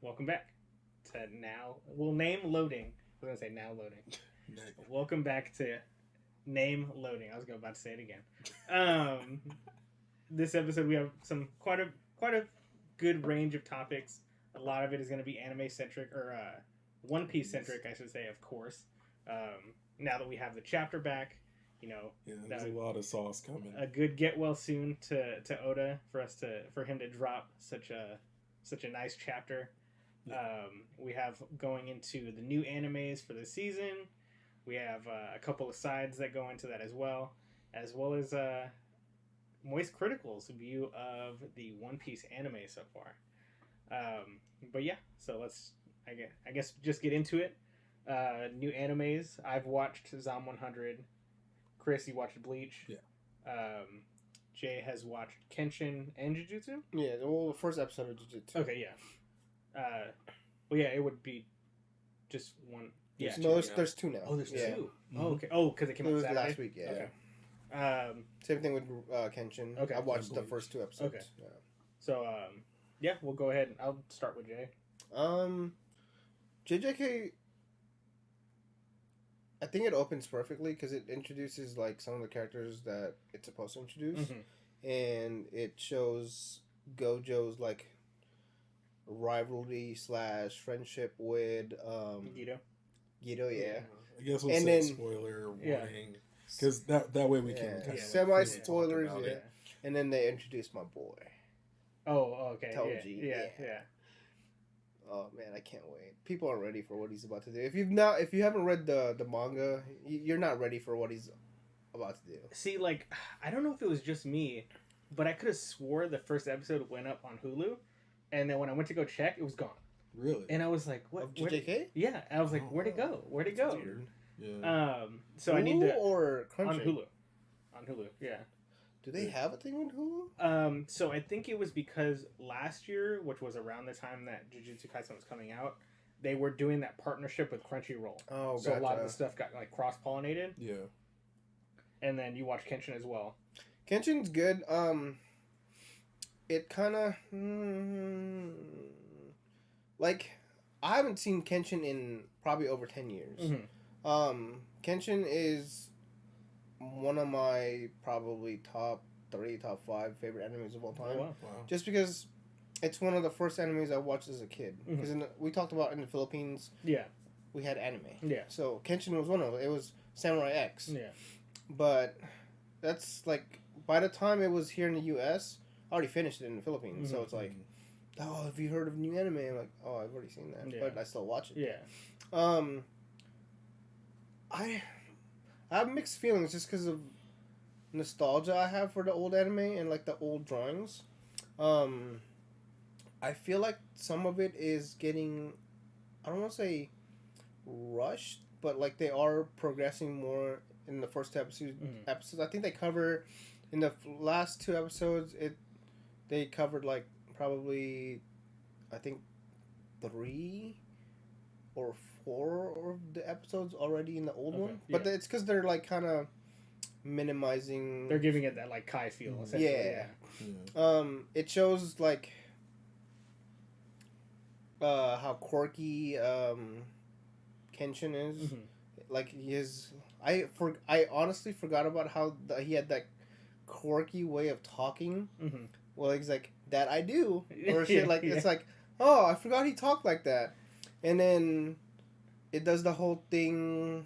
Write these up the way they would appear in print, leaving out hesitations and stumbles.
welcome back to now. Well, name loading. I was gonna say now loading. Welcome back to name loading. I was about to say it again. This episode we have quite a good range of topics. A lot of it is going to be anime centric or One Piece centric, I should say, of course. Now that we have the chapter back, there's a lot of sauce coming. A good get well soon to Oda for him to drop such a nice chapter. Yeah. We have going into the new animes for the season. We have a couple of sides that go into that as well as Moist Critical's view of the One Piece anime so far. But yeah, so let's I guess just get into it. New animes. I've watched Zom 100. Chris, you watched Bleach. Yeah. Jay has watched Kenshin and JuJusu. Yeah, well, the first episode of JuJusu. Okay, yeah. Well, yeah, it would be just one. Yeah. No, there's two now. Oh, there's yeah. 2. Oh, okay. Oh, because it came out Saturday? last week. Yeah. Okay. Same thing with Kenshin. Okay. I watched the first 2 episodes. Okay. Yeah. So, yeah, we'll go ahead. I'll start with Jay. JJK, I think it opens perfectly because it introduces like some of the characters that it's supposed to introduce, and it shows Gojo's like rivalry / friendship with Guido. Yeah. I guess we'll say spoiler warning because that way we can kind of semi spoilers. Yeah. And then they introduced my boy. Oh, okay. Toji. Yeah. Oh man, I can't wait. People aren't ready for what he's about to do. If you haven't read the manga, you're not ready for what he's about to do. See, like, I don't know if it was just me, but I could have swore the first episode went up on Hulu, and then when I went to go check, it was gone. Really? And I was like, "What?" Of JJK? Yeah, I was like, "Where'd it go? Where'd it go?" Weird. Yeah. So Hulu I need to or Crunchy? On Hulu. Yeah. Do they have a thing with Hulu? So I think it was because last year, which was around the time that JuJusu Kaisen was coming out, they were doing that partnership with Crunchyroll. Oh, so a lot of the stuff got like cross-pollinated. Yeah. And then you watch Kenshin as well. Kenshin's good. It kind of like I haven't seen Kenshin in probably over 10 years. Kenshin is one of my probably top 3, top 5 favorite animes of all time. Oh, wow. Just because it's one of the first animes I watched as a kid. Because we talked about in the Philippines, we had anime. Yeah. So Kenshin was one of it. It was Samurai X. Yeah. But that's like by the time it was here in the U.S., I already finished it in the Philippines. So it's like, oh, have you heard of new anime? I'm like, oh, I've already seen that, but I still watch it. Yeah. I have mixed feelings just because of nostalgia I have for the old anime and like the old drawings. I feel like some of it is getting, I don't want to say rushed, but like they are progressing more in the first episodes. I think they cover in the last 2 episodes. They covered like probably, I think 3 or 4 of the episodes already in the old one, but it's because they're like kind of minimizing. They're giving it that like Kai feel. Essentially. Yeah. It shows like how quirky Kenshin is. Like I honestly forgot about how he had that quirky way of talking. Well, he's like, that I do, or shit. Like it's like, oh, I forgot he talked like that, and then it does the whole thing.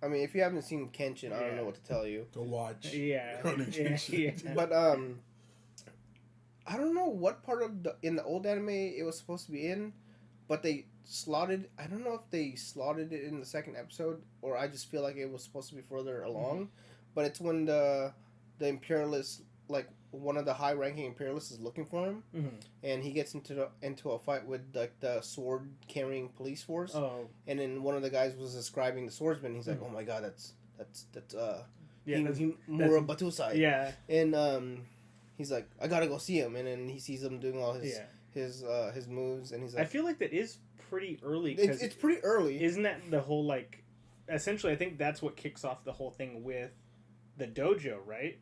I mean, if you haven't seen Kenshin, I don't know what to tell you. Go watch. Yeah. But I don't know what part of in the old anime it was supposed to be in, but they slotted. I don't know if they slotted it in the second episode, or I just feel like it was supposed to be further along. But it's when the imperialists, like one of the high-ranking imperialists, is looking for him, and he gets into a fight with like the sword-carrying police force. Oh. And then one of the guys was describing the swordsman. He's like, "Oh my god, that's Mura Batusai." Yeah. And he's like, "I gotta go see him." And then he sees him doing all his moves, and he's like, I feel like that is pretty early. It's pretty early. Isn't that the whole like? Essentially, I think that's what kicks off the whole thing with the dojo, right?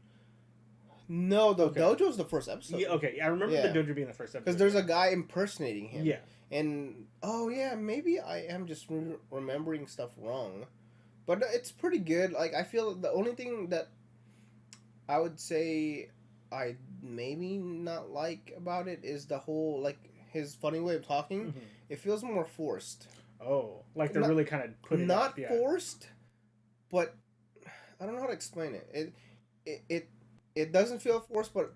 No, the dojo's the first episode. Yeah, okay, I remember the dojo being the first episode. Because there's a guy impersonating him. Yeah. And, maybe I am just remembering stuff wrong. But it's pretty good. Like, I feel the only thing that I would say I maybe not like about it is the whole, like, his funny way of talking. Mm-hmm. It feels more forced. Oh, like they're really kind of putting it not forced, but I don't know how to explain it. It doesn't feel forced, but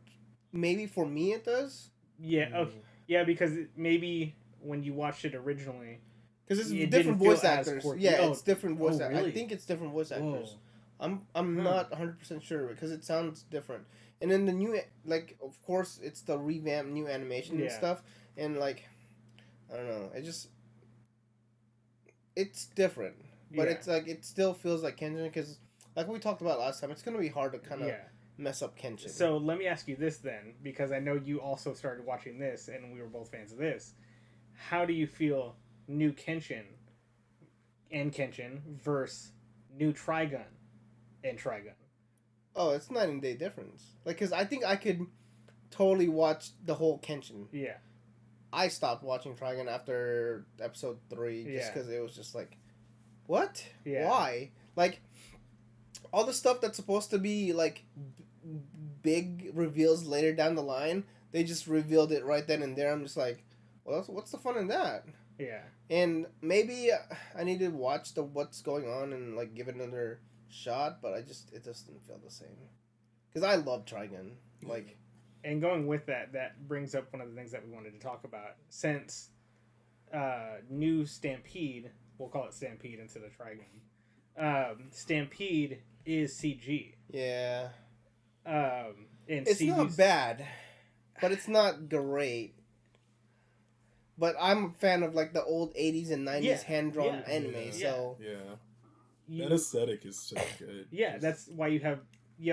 maybe for me it does. Yeah. Okay. Yeah, because maybe when you watched it originally, because it's different voice actors. Yeah, it's different voice actors. Really? I think it's different voice actors. Whoa. I'm not 100% sure because it sounds different. And then the new, like, of course, it's the revamped new animation and stuff, and like, I don't know, it's different, but it's like it still feels like Kenshin because, like we talked about last time, it's gonna be hard to kind of mess up Kenshin. So let me ask you this then, because I know you also started watching this, and we were both fans of this. How do you feel new Kenshin versus new Trigun and Trigun? Oh, it's night and day difference. Like, because I think I could totally watch the whole Kenshin. Yeah. I stopped watching Trigun after episode 3 just because it was just like, what? Yeah. Why? Like, all the stuff that's supposed to be, like, big reveals later down the line, they just revealed it right then and there. I'm just like, well, what's the fun in that? Yeah. And maybe I need to watch what's going on and, like, give it another shot, but it just didn't feel the same. Because I love Trigun. Like... And going with that brings up one of the things that we wanted to talk about. Since new Stampede, we'll call it Stampede instead of Trigun, Stampede is CG. Yeah. And it's not bad, but it's not great. But I'm a fan of, like, the old 80s and 90s hand-drawn anime, so... Yeah. That aesthetic is so good. Yeah, that's why you have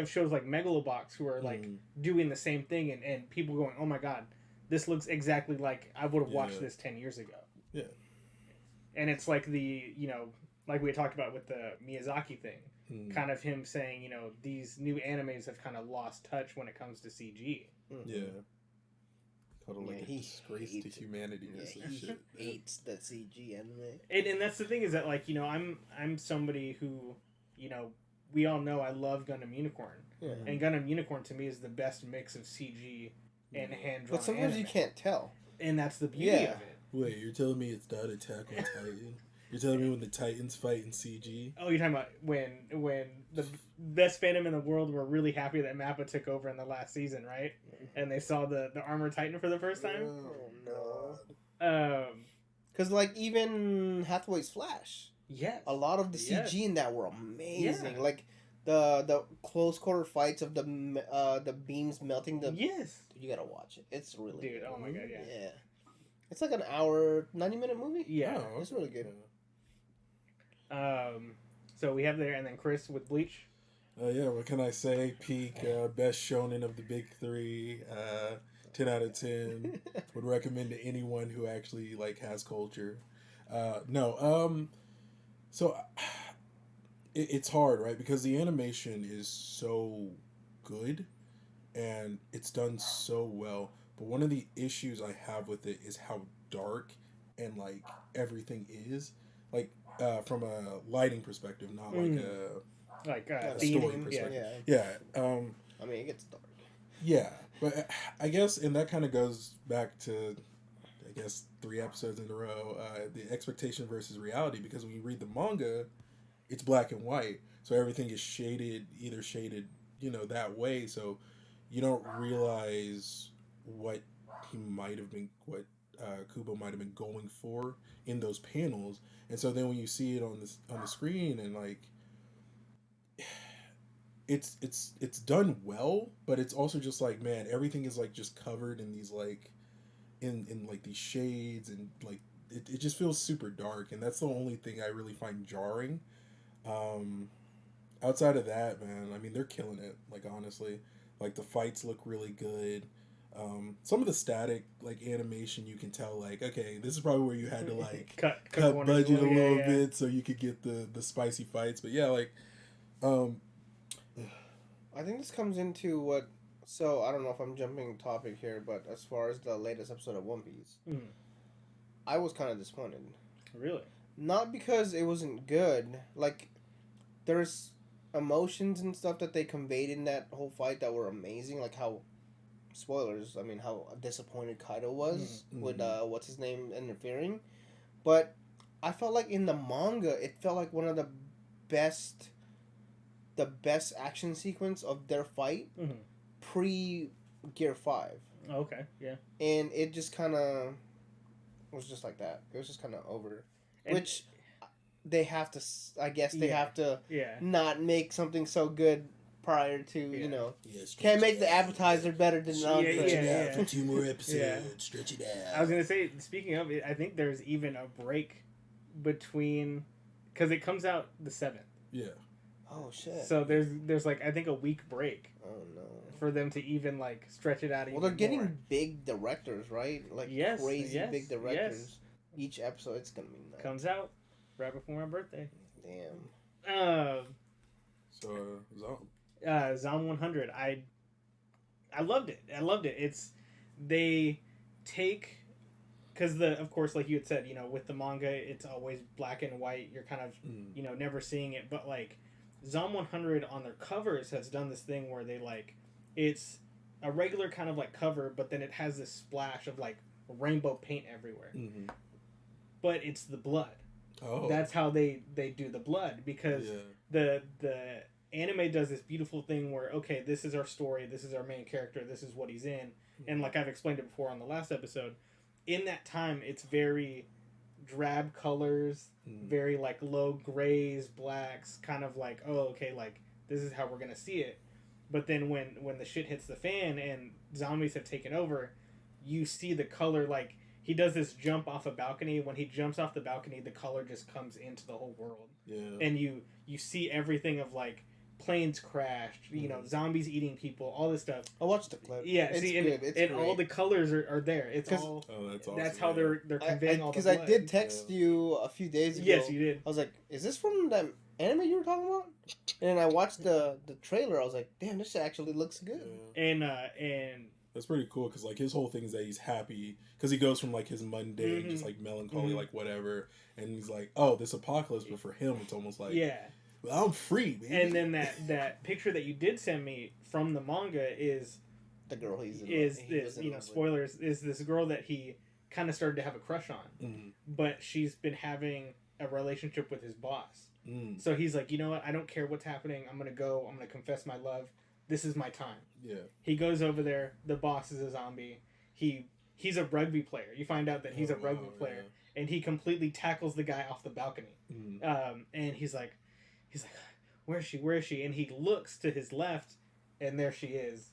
shows like Megalobox who are like doing the same thing and people going, oh my god, this looks exactly like I would have watched this 10 years ago. Yeah. And it's like the, like we had talked about with the Miyazaki thing, kind of him saying, these new animes have kind of lost touch when it comes to CG. Yeah. Kind of like a disgrace to humanity. He hates the CG anime. And that's the thing is that, like, I'm somebody who, we all know I love Gundam Unicorn. Yeah. And Gundam Unicorn to me is the best mix of CG and hand-drawn But sometimes you can't tell. And that's the beauty of it. Wait, you're telling me it's not Attack on Titan? You're telling me when the Titans fight in CG? Oh, you're talking about when the best fandom in the world were really happy that Mappa took over in the last season, right? And they saw the Armored Titan for the first time? Oh, no. Because, like, even Hathaway's Flash. Yes. A lot of the CG in that were amazing. Yeah. Like, the close quarter fights of the beams melting the... Yes. Dude, you gotta watch it. It's really good. Oh my god, yeah. Yeah. It's like an hour, 90-minute movie. Yeah. Oh, it's really good. So we have there, and then Chris with Bleach. What can I say? Peak, best shonen of the big three. 10 out of 10. Would recommend to anyone who actually, like, has culture. So it's hard, right? Because the animation is so good and it's done so well. But one of the issues I have with it is how dark and, like, everything is. Like, from a lighting perspective, not like a story perspective. Yeah. I mean, it gets dark. Yeah. But I guess, and that kind of goes back to, 3 episodes in a row, the expectation versus reality, because when you read the manga, it's black and white, so everything is shaded that way, so you don't realize what Kubo might have been going for in those panels, and so then when you see it on the screen, and, like, it's done well, but it's also just like, man, everything is, like, just covered in these, like, in like these shades, and, like, it just feels super dark, and that's the only thing I really find jarring. Outside of that, man, I mean, they're killing it, like, honestly. Like, the fights look really good. Some of the static, like, animation, you can tell, like, okay, this is probably where you had to, like, cut budget a little bit so you could get the spicy fights. But yeah, like, I think this comes into what So I don't know if I'm jumping topic here, but as far as the latest episode of One Piece, I was kind of disappointed. Really? Not because it wasn't good. Like, there's emotions and stuff that they conveyed in that whole fight that were amazing. Like how, spoilers, I mean, how disappointed Kaido was with, what's his name, interfering. But I felt like in the manga, it felt like one of the best action sequence of their fight pre Gear 5. Okay, yeah. And it just kind of was just like that. It was just kind of over. And which they have to, I guess they have to yeah. not make something so good prior to, you know. Yeah, can't make the appetizer better than the entree. Yeah. For 2 more episodes. Stretch it out. I was going to say, speaking of it, I think there's even a break between, because it comes out the 7th. Yeah. Oh, shit. So there's like, I think a week break. Oh, no. For them to even, like, stretch it out even more. Well, they're getting big directors, right? Like, crazy big directors. Yes. Each episode, it's going to be nuts. Comes out right before my birthday. Damn. Zom 100. I loved it. They take, because of course, like you had said, you know, with the manga, it's always black and white. You're kind of, you know, never seeing it. But like, Zom 100 on their covers has done this thing where they like, it's a regular kind of like cover, but then it has this splash of like rainbow paint everywhere. But it's the blood. Oh. That's how they do the blood, because the anime does this beautiful thing where, okay, this is our story, this is our main character, this is what he's in, and like I've explained it before on the last episode, in that time it's very drab colors, very like low grays, blacks, kind of like, oh, okay, like this is how we're gonna see it. But then when the shit hits the fan and zombies have taken over, you see the color. Like, he does this jump off a balcony. When he jumps off the balcony, the color just comes into the whole world. Yeah. And you see everything of like planes crashed, you know, zombies eating people, all this stuff. I watched the clip. Yeah, it's see, good. and all the colors are there. It's all. Oh, that's awesome. That's how they're conveying all the Because blood. I did text you a few days ago. Yes, you did. I was like, "Is this from that anime you were talking about?" And I watched the trailer. I was like, "Damn, this actually looks good." Yeah. And that's pretty cool, because like his whole thing is that he's happy, because he goes from like his mundane, just like melancholy, like whatever, and he's like, oh, this apocalypse, but for him it's almost like, well, I'm free, baby. And then that picture that you did send me from the manga is the girl he's in. Is this, you know, spoilers, is this girl that he kind of started to have a crush on, but she's been having a relationship with his boss. So he's like, you know what, I don't care what's happening, I'm gonna confess my love. This is my time. Yeah. He goes over there. The boss is a zombie. He's a rugby player. You find out that he's a rugby player, and he completely tackles the guy off the balcony. And he's like, where is she? Where is she? And he looks to his left, and there she is,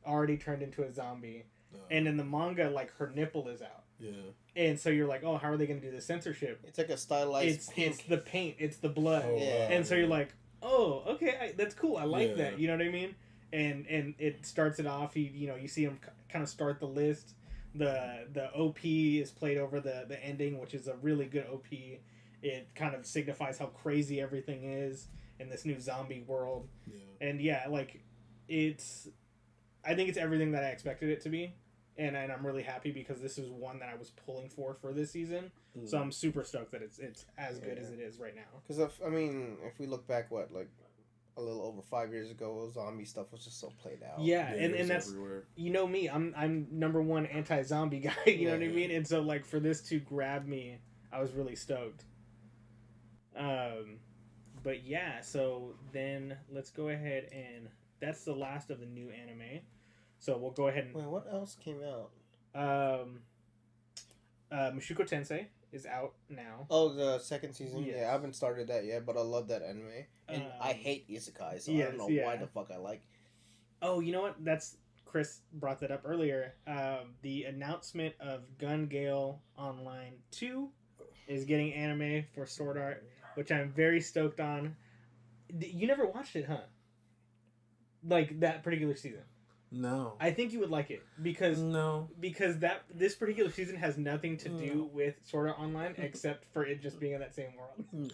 already turned into a zombie. And in the manga, like, her nipple is out. Yeah. And so you're like, oh, how are they going to do the censorship? It's like a stylized pink. It's the paint. It's the blood. Oh, yeah. And so you're like, oh, okay, that's cool. I like that. You know what I mean? And it starts it off. You see him kind of start the list. The OP is played over the ending, which is a really good OP. It kind of signifies how crazy everything is in this new zombie world. Yeah. And yeah, like, I think it's everything that I expected it to be. And I'm really happy, because this is one that I was pulling for this season. So I'm super stoked that it's as good as it is right now. Because if we look back, a little over 5 years ago, zombie stuff was just so played out. Yeah, and that's everywhere. You know me, I'm number one anti-zombie guy. You know what I mean? And so like, for this to grab me, I was really stoked. But yeah, so then let's go ahead, and that's the last of the new anime. So we'll go ahead and... Wait, what else came out? Mushoku Tensei is out now. Oh, the second season? Yes. Yeah, I haven't started that yet, but I love that anime. And I hate isekai, so I don't know why the fuck I like. Oh, you know what? Chris brought that up earlier. The announcement of Gun Gale Online 2 is getting anime for Sword Art, which I'm very stoked on. You never watched it, huh? Like, that particular season? No. I think you would like it, because this particular season has nothing to do with Sword Art Online except for it just being in that same world. No.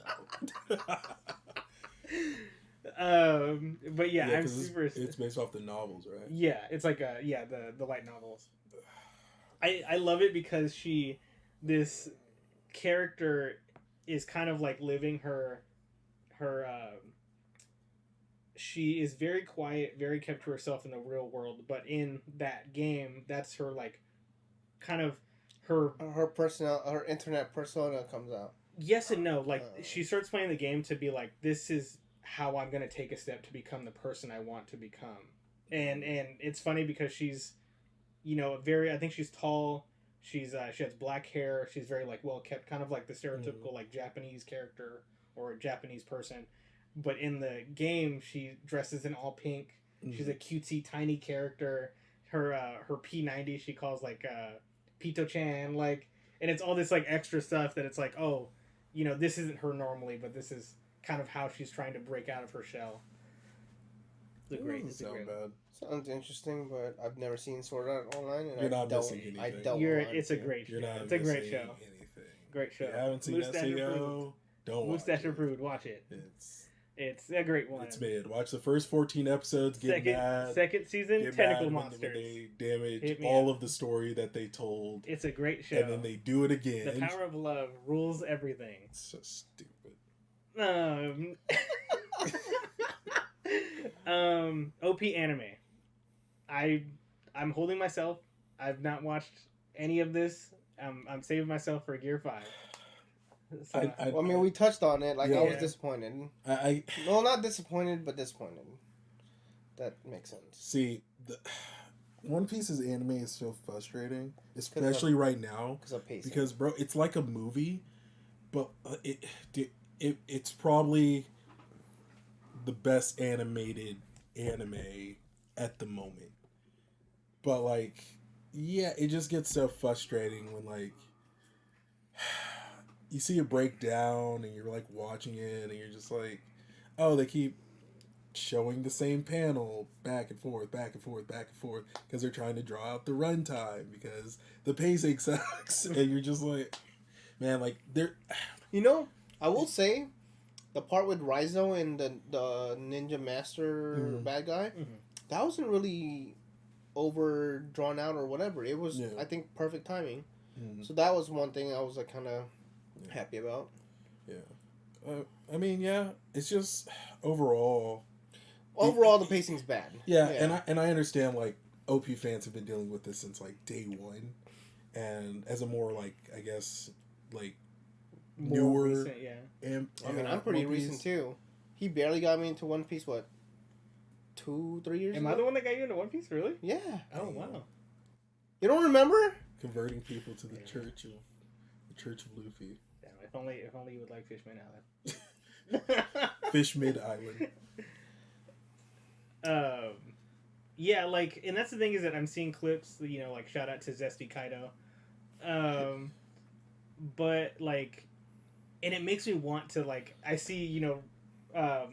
But yeah, I'm 'cause super. it's based off the novels, right? Yeah, it's like the light novels. I love it because this character is kind of like living her she is very quiet, very kept to herself in the real world, but in that game, that's her like kind of her internet persona comes out. Yes and no. Like she starts playing the game to be like, this is how I'm gonna take a step to become the person I want to become. And it's funny because she's, very. I think she's tall. She has black hair. She's very like well kept, kind of like the stereotypical like Japanese character or Japanese person. But in the game, she dresses in all pink. She's a cutesy tiny character. Her P90 she calls like Pito-chan, like, and it's all this like extra stuff that it's like, oh, this isn't her normally, but this is kind of how she's trying to break out of her shell. It's a great. Bad. Sounds interesting, but I've never seen Sword Art Online, and You're not missing anything. I don't. It's a great show. It's a great show. Anything. Great show. If you haven't seen SEO, don't watch Mustache it. Brood, watch it. It's a great one. It's mid. Watch the first 14 episodes. Get mad. Second season, Tentacle Monsters. When they damage all of the story that they told. It's a great show. And then they do it again. The power of love rules everything. It's so stupid. OP anime. I'm holding myself. I've not watched any of this. I'm saving myself for Gear 5. So, I mean, we touched on it. Like, yeah. I was disappointed. No, not disappointed, but disappointed. That makes sense. See, One Piece's anime is so frustrating, especially right now. Because, bro, it's like a movie, but it's probably the best animated anime at the moment. But, like, yeah, it just gets so frustrating when, like, you see it break down and you're like watching it and you're just like, oh, they keep showing the same panel back and forth because they're trying to draw out the runtime because the pacing sucks. And you're just like, man, like they're, I will say the part with Raizo and the ninja master bad guy, that wasn't really over drawn out or whatever. It was, I think, perfect timing. So that was one thing I was like kind of happy about. Yeah. I mean, yeah, it's just overall the pacing's bad. Yeah, and I understand like OP fans have been dealing with this since like day one, and as a more like I guess like more newer, recent, I mean, I'm pretty recent too. He barely got me into One Piece. What, 2-3 years? Am ago? I the one that got you into One Piece? Really? Yeah. Oh wow. You don't remember? Converting people to the Church of Luffy. Damn, if only you would like Fishman Island. Fishmid Island. Yeah, like, and that's the thing is that I'm seeing clips, like shout out to Zesty Kaido, but like, and it makes me want to like, I see our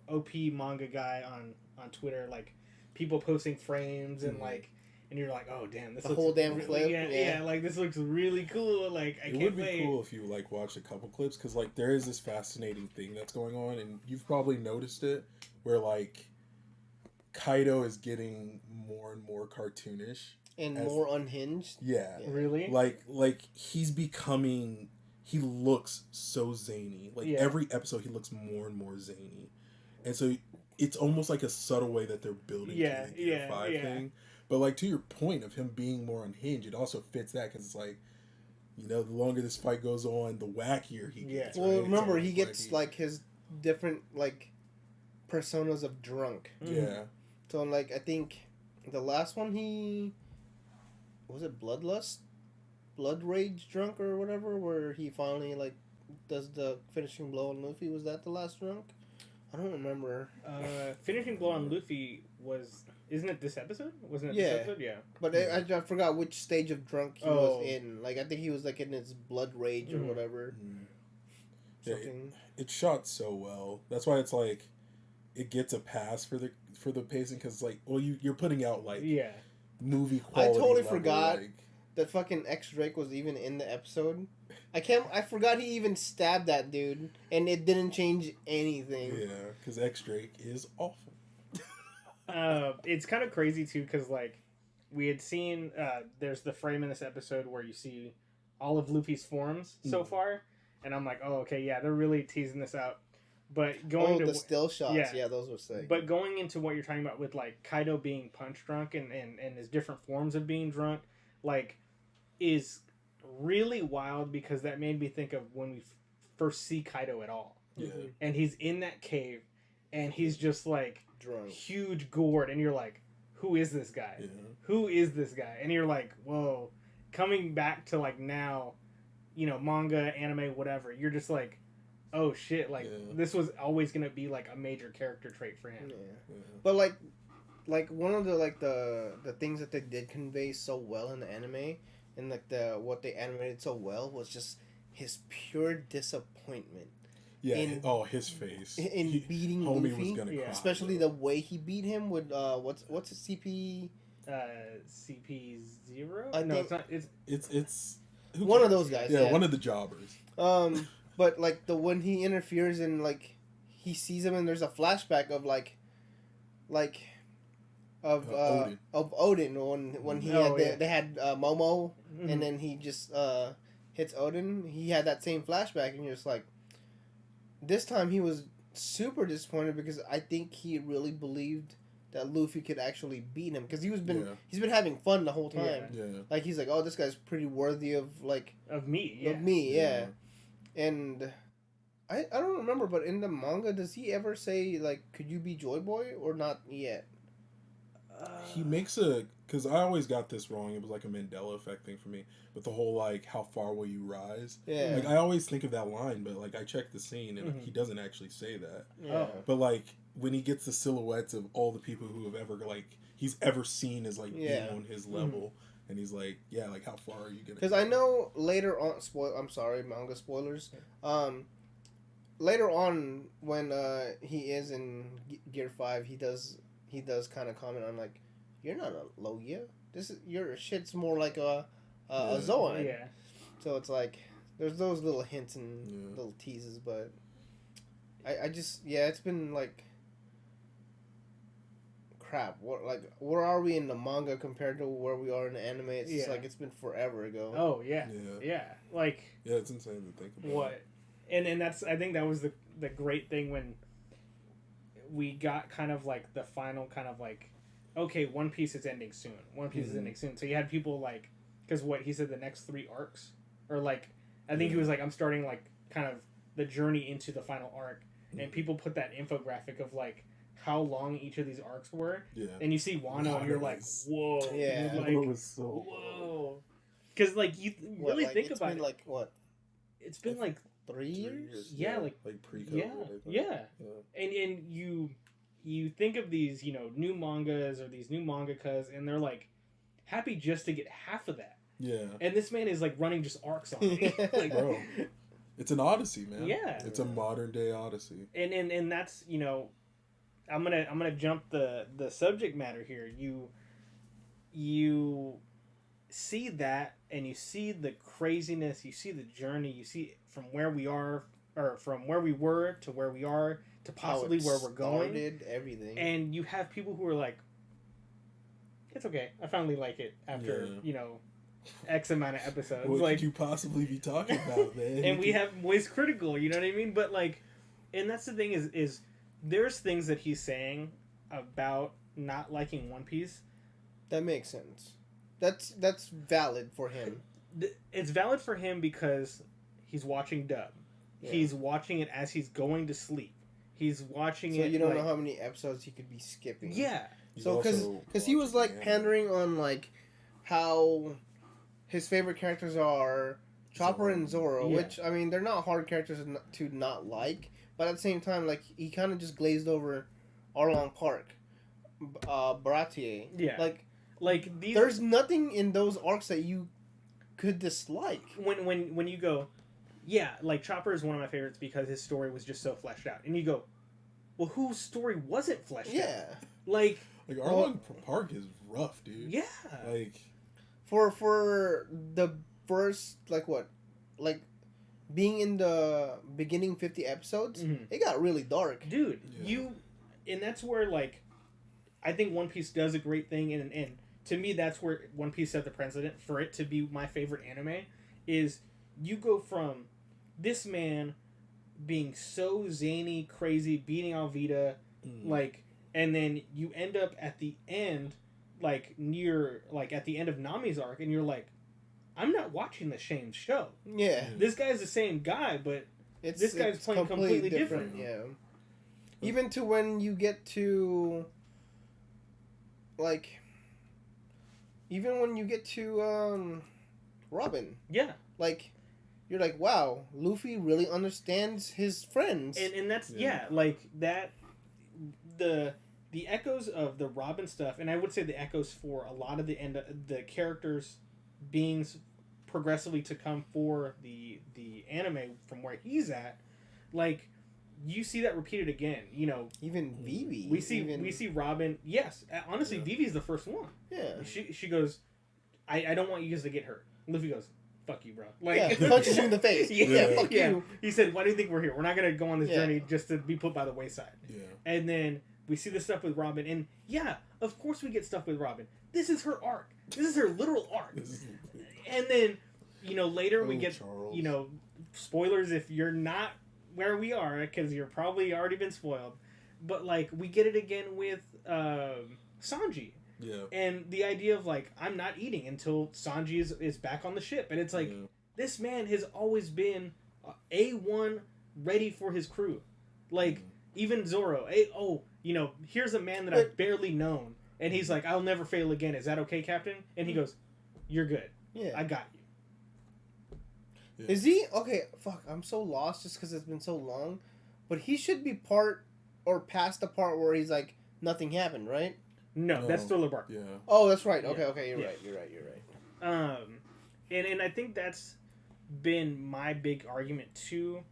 OP manga guy on Twitter, like people posting frames and like. And you're like, oh damn, this looks whole damn really, clip. Yeah, like this looks really cool. Like I can't wait. It would be cool if you like watched a couple clips because like there is this fascinating thing that's going on, and you've probably noticed it, where like Kaido is getting more and more cartoonish and more unhinged. Yeah, really. Like he's becoming. He looks so zany. Like every episode, he looks more and more zany, and so it's almost like a subtle way that they're building the Gear 5 thing. But, like, to your point of him being more unhinged, it also fits that because it's like, the longer this fight goes on, the wackier he gets. Well, right? remember, he gets, like, his different, like, personas of drunk. Yeah. So, like, I think the last one was it Bloodlust? Blood Rage drunk or whatever? Where he finally, like, does the finishing blow on Luffy. Was that the last drunk? I don't remember. Finishing blow on Luffy was... Isn't it this episode? Wasn't it this episode? Yeah. But I forgot which stage of drunk he was in. Like, I think he was, like, in his blood rage or whatever. Something. It's shot so well. That's why it's, like, it gets a pass for the pacing, because, like, well, you're putting out, like, movie quality. I totally forgot that fucking X-Drake was even in the episode. I forgot he even stabbed that dude, and it didn't change anything. Yeah, because X-Drake is awful. It's kind of crazy too, because like we had seen, there's the frame in this episode where you see all of Luffy's forms so far, and I'm like, oh, okay, yeah, they're really teasing this out. But going to the still shots, yeah, those were sick. But going into what you're talking about with like Kaido being punch drunk and his different forms of being drunk, like, is really wild, because that made me think of when we first see Kaido at all. Yeah. And he's in that cave, and he's just like drunk, huge gourd, and you're like, who is this guy? Yeah. Who is this guy? And you're like, whoa. Coming back to like now, you know, manga, anime, whatever, you're just like, oh shit, like this was always gonna be like a major character trait for him. Yeah. But like one of the like the things that they did convey so well in the anime, and like what they animated so well, was just his pure disappointment. Yeah. His face in beating homie Luffy, was gonna cry, especially the way he beat him with what's his CP? CP0? No, it's not. It's one of those guys. Yeah, one of the jobbers. But like when he interferes and like he sees him, and there's a flashback of Odin when he they had Momo, and then he just hits Odin. He had that same flashback, and you're just like, this time he was super disappointed, because I think he really believed that Luffy could actually beat him, because he's been having fun the whole time. Yeah. Like he's like, oh, this guy's pretty worthy of me. Yeah. And I don't remember, but in the manga, does he ever say like, could you be Joy Boy, or not yet? He makes because I always got this wrong. It was like a Mandela effect thing for me. But the whole like, how far will you rise? Yeah. Like I always think of that line, but like I checked the scene and he doesn't actually say that. Yeah. But like when he gets the silhouettes of all the people who have ever he's ever seen as like being on his level, and he's like, yeah, like how far are you gonna? Because I know later on, I'm sorry, manga spoilers. Later on when he is in Gear 5, he does kind of comment on like, you're not a Logia. Your shit's more like a Zoan. Yeah. So it's like there's those little hints and little teases, but I just it's been like, crap. Where are we in the manga compared to where we are in the anime? It's just like it's been forever ago. Oh yeah. Like it's insane to think about. What, and that's, I think that was the great thing when we got kind of like the final kind of like, okay, One Piece is ending soon. One Piece is ending soon. So you had people like, because what he said, the next 3 arcs, or like, I think he was like, I'm starting like kind of the journey into the final arc, and people put that infographic of like how long each of these arcs were. Yeah. And you see Wano, and you're like, whoa. Yeah. Like, it was so whoa. Because like you really think about it. Like what? It's been like 3 years? Yeah, like pre-COVID. Yeah. And you think of these, you know, new mangas or these new mangakas, and they're like happy just to get half of that. Yeah. And this man is like running just arcs on it. Like, bro, it's an odyssey, man. Yeah. It's a modern day odyssey. And that's, you know, I'm gonna jump the subject matter here. You see that, and you see the craziness, you see the journey, you see from where we are, or from where we were to where we are to possibly where we're going. Everything. And you have people who are like, it's okay, I finally like it after, you know, X amount of episodes. What like, could you possibly be talking about, man? And we have voice critical, you know what I mean? But like, and that's the thing is there's things that he's saying about not liking One Piece. That makes sense. That's valid for him. It's valid for him because he's watching dub. Yeah. He's watching it as he's going to sleep. He's watching it. So you don't know how many episodes he could be skipping. Yeah. So because he was like pandering on like how his favorite characters are Chopper and Zoro, which I mean they're not hard characters to not like, but at the same time like he kind of just glazed over Arlong Park, Baratier. Yeah. Like these. There's nothing in those arcs that you could dislike. When you go, yeah, like Chopper is one of my favorites because his story was just so fleshed out, and you go, well, whose story wasn't fleshed out? Yeah. Like Arlong Park is rough, dude. Yeah. Like for the first like being in the beginning 50 episodes, it got really dark. Dude, and that's where, like, I think One Piece does a great thing, and to me, that's where One Piece set the precedent for it to be my favorite anime, is you go from this man being so zany, crazy, beating Alvida, like, and then you end up at the end, like, at the end of Nami's arc, and you're like, I'm not watching the same show. Yeah. This guy's the same guy, but this guy's playing completely different. Yeah. Even to when you get to, like, Robin. Yeah. Like, you're like, wow, Luffy really understands his friends. And that's, like, that, the echoes of the Robin stuff, and I would say the echoes for a lot of the characters, beings progressively to come for the anime from where he's at, like, you see that repeated again, you know. Even Vivi. We see Robin. Yes, honestly, Vivi's the first one. Yeah. She goes, I don't want you guys to get hurt. Luffy goes, fuck you, bro. Like, punches you in the face. Fuck you. He said, why do you think we're here? We're not gonna go on this journey just to be put by the wayside. Yeah. And then we see the stuff with Robin, and of course we get stuff with Robin. This is her arc. This is her literal arc. And then, you know, later we get, Charles. you know, spoilers if you're not where we are, because you're probably already been spoiled. But, like, we get it again with Sanji. Yeah. And the idea of, like, I'm not eating until Sanji is back on the ship. And it's like, this man has always been A1 ready for his crew. Like, even Zoro. You know, here's a man that I've barely known. And he's like, I'll never fail again. Is that okay, Captain? And he goes, you're good. Yeah. I got you. Yeah. Is he? Okay, fuck, I'm so lost just because it's been so long. But he should be part or past the part where he's like, nothing happened, right? No, that's Thriller Bark. Yeah. Oh, that's right. Okay, you're right. And I think that's been my big argument, too,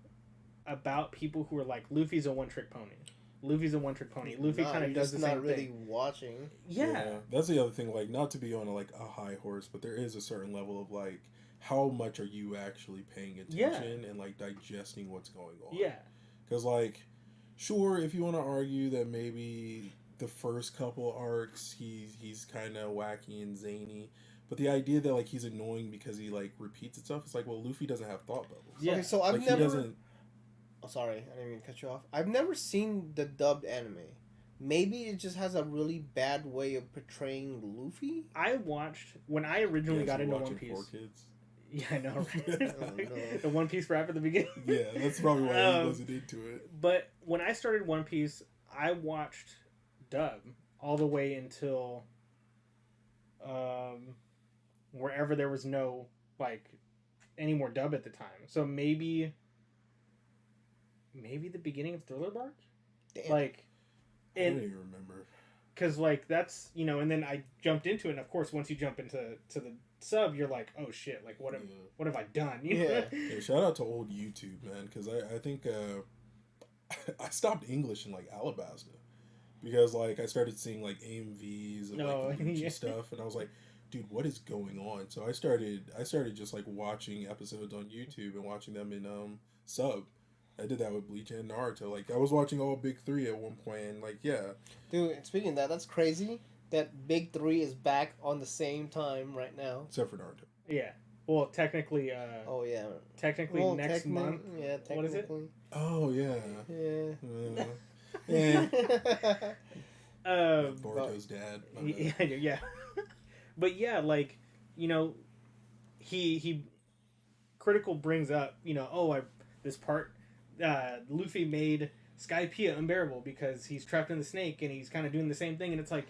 about people who are like, Luffy's a one-trick pony. Luffy kind of does the same thing. Not really watching. Yeah. That's the other thing, like, not to be on a high horse, but there is a certain level of, like, how much are you actually paying attention and, like, digesting what's going on? Yeah. Because, like, sure, if you want to argue that maybe the first couple arcs he's kind of wacky and zany, but the idea that, like, he's annoying because he, like, repeats itself, it's like, well, Luffy doesn't have thought bubbles. Yeah. Okay, so I've never... Oh, sorry, I didn't mean to cut you off. I've never seen the dubbed anime. Maybe it just has a really bad way of portraying Luffy. I watched when I originally got into One Piece. 4Kids. Yeah, I know, right? No. The One Piece rap at the beginning. Yeah, that's probably why he wasn't into it. But when I started One Piece, I watched dub all the way until wherever there was no, like, any more dub at the time. So maybe the beginning of Thriller Bark? Damn. Like, I don't even remember. Because, like, that's, you know, and then I jumped into it, and of course, once you jump into the sub, you're like, oh shit, like, what have I done? You know? Yeah, shout out to old YouTube, man, because I think I stopped English in, like, Alabasta. Because, like, I started seeing, like, AMVs and, like, Gucci stuff, and I was like, dude, what is going on? So I started just, like, watching episodes on YouTube and watching them in sub. I did that with Bleach and Naruto. Like, I was watching all Big Three at one point, and, like, yeah. Dude, speaking of that, that's crazy that Big Three is back on the same time right now. Except for Naruto. Yeah. Well, technically, Technically, next month. Yeah, technically. What is it? Oh, yeah. Yeah. Boruto's dad. Yeah. But, yeah, like, you know, he Critical brings up, you know, this part... Luffy made Skypiea unbearable because he's trapped in the snake and he's kind of doing the same thing, and it's like,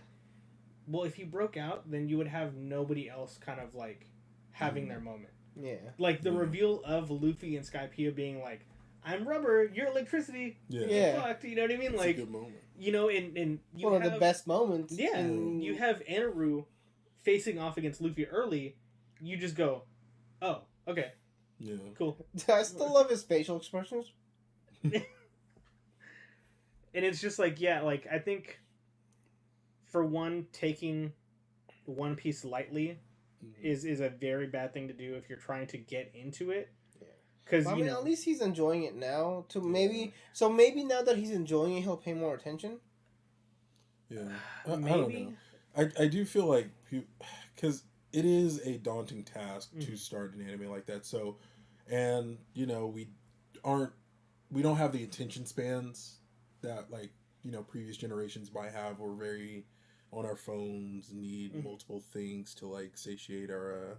well, if you broke out, then you would have nobody else kind of like having their moment. Yeah. Like the reveal of Luffy and Skypiea being like, I'm rubber, you're electricity. Yeah. Fucked, you know what I mean? It's like, a good moment. You know, and you one of the best moments. Yeah. You have Anaru facing off against Luffy early. You just go, oh, okay. Yeah. Cool. I still love his facial expressions. And it's just like, yeah, like, I think, for one, taking One Piece lightly is a very bad thing to do if you're trying to get into it. Yeah. Because I mean, at least he's enjoying it now. Maybe now that he's enjoying it, he'll pay more attention. Yeah, maybe. I don't know. I do feel like because it is a daunting task to start an anime like that. So, and we don't have the attention spans that like previous generations might have. We're very on our phones, need multiple things to like satiate our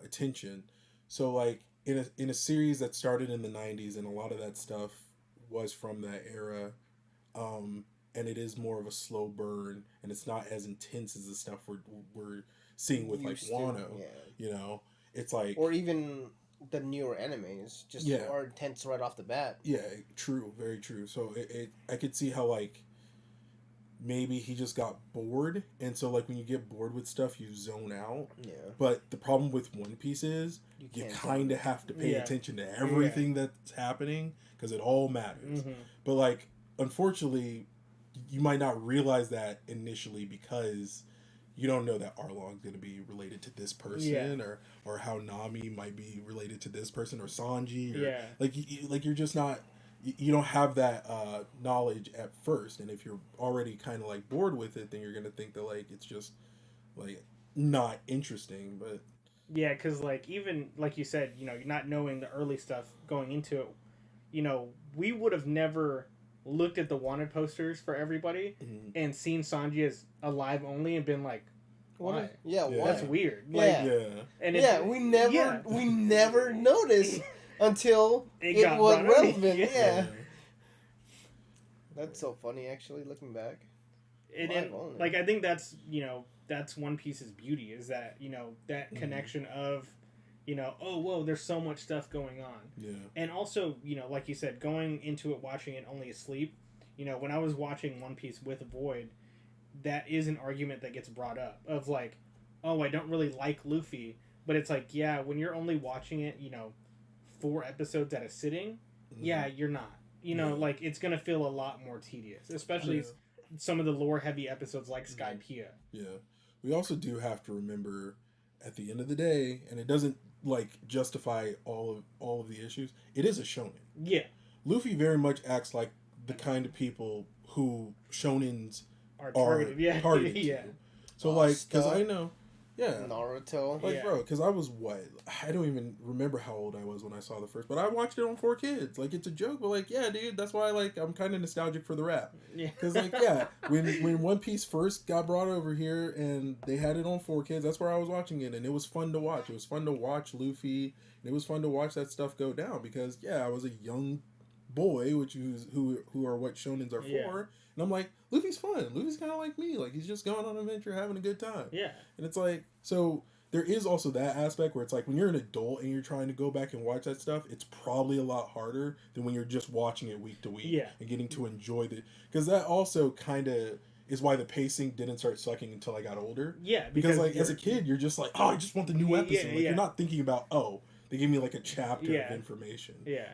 attention. So like in a series that started in the 90s, and a lot of that stuff was from that era, and it is more of a slow burn, and it's not as intense as the stuff we're seeing with like Wano. It's like, or even the newer animes just are intense right off the bat. Yeah, true, very true. So I could see how like maybe he just got bored, and so like when you get bored with stuff, you zone out. Yeah. But the problem with One Piece is you kind of have to pay attention to everything that's happening because it all matters. But like unfortunately, you might not realize that initially because you don't know that Arlong's going to be related to this person, or how Nami might be related to this person, or Sanji, or like you're just not. You don't have that knowledge at first, and if you're already kind of like bored with it, then you're gonna think that like it's just like not interesting. But yeah, because like even like you said, you're not knowing the early stuff going into it. We would have never looked at the wanted posters for everybody and seen Sanji as alive only and been like, why? Why? That's weird. And we never noticed. Until it was relevant, That's so funny, actually, looking back. Like, I think that's, that's One Piece's beauty, is that, that connection of, oh, whoa, there's so much stuff going on. Yeah. And also, like you said, going into it, watching it only asleep, when I was watching One Piece with Void, that is an argument that gets brought up, of like, oh, I don't really like Luffy, but it's like, yeah, when you're only watching it, 4 episodes at a sitting, you're not. Like, it's going to feel a lot more tedious, especially some of the lore-heavy episodes like Skypiea. Yeah. We also do have to remember, at the end of the day, and it doesn't, like, justify all of the issues, it is a shonen. Yeah. Luffy very much acts like the kind of people who shonens are targeted, targeted to. So, like, because I know... Yeah. Naruto. Like, bro, because I was I don't even remember how old I was when I saw the first, but I watched it on 4Kids. Like, it's a joke, but like, yeah, dude, that's why like I'm kind of nostalgic for the rap. Yeah. Because like, yeah, when One Piece first got brought over here and they had it on 4Kids, that's where I was watching it, and it was fun to watch. It was fun to watch Luffy, and it was fun to watch that stuff go down because I was a young boy, which is who are what shonens are for. And I'm like, Luffy's fun. Luffy's kind of like me. Like, he's just going on an adventure, having a good time. Yeah. And it's like, so there is also that aspect where it's like, when you're an adult and you're trying to go back and watch that stuff, it's probably a lot harder than when you're just watching it week to week. Yeah. And getting to enjoy the... Because that also kind of is why the pacing didn't start sucking until I got older. Yeah. Because like, as a kid, you're just like, oh, I just want the new episode. Like, you're not thinking about, oh, they gave me like a chapter of information. Yeah.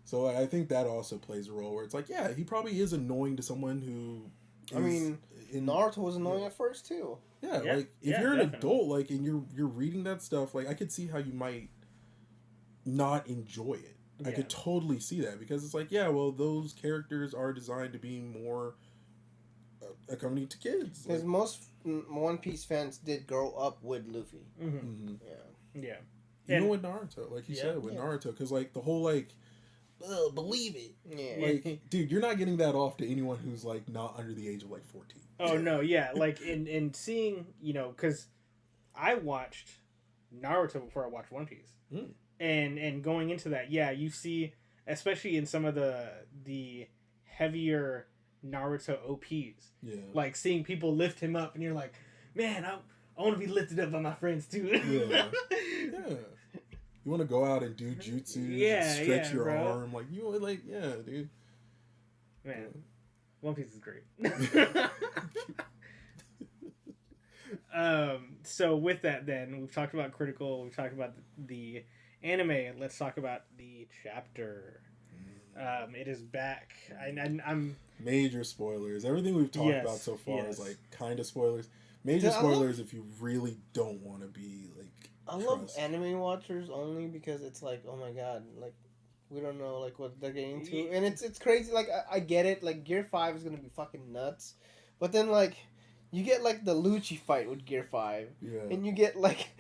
So I think that also plays a role where it's like, yeah, he probably is annoying to someone who... Naruto was annoying at first, too. Yeah, like, if you're an adult, like, and you're reading that stuff, like, I could see how you might not enjoy it. I could totally see that, because it's like, yeah, well, those characters are designed to be more accompanying to kids. Because most One Piece fans did grow up with Luffy. Yeah. Even with Naruto, like you said, with Naruto, because, like, the whole, like, believe it. Yeah. Like, dude, you're not getting that off to anyone who's like not under the age of like 14. Oh no, yeah. Like in seeing, because I watched Naruto before I watched One Piece. And going into that, you see, especially in some of the heavier Naruto OPs. Yeah. Like seeing people lift him up and you're like, man, I want to be lifted up by my friends too. Yeah. You want to go out and do jutsu, stretch your arm, like you like, dude. Man, One Piece is great. So with that, then we've talked about Critical, we've talked about the anime. Let's talk about the chapter. It is back. I'm major spoilers. Everything we've talked about so far is like kind of spoilers. Major spoilers if you really don't want to be like. I love anime watchers only because it's like, oh my god, like we don't know like what they're getting into, and it's crazy. Like I get it. Like Gear 5 is gonna be fucking nuts, but then like you get like the Lucci fight with Gear 5, and you get like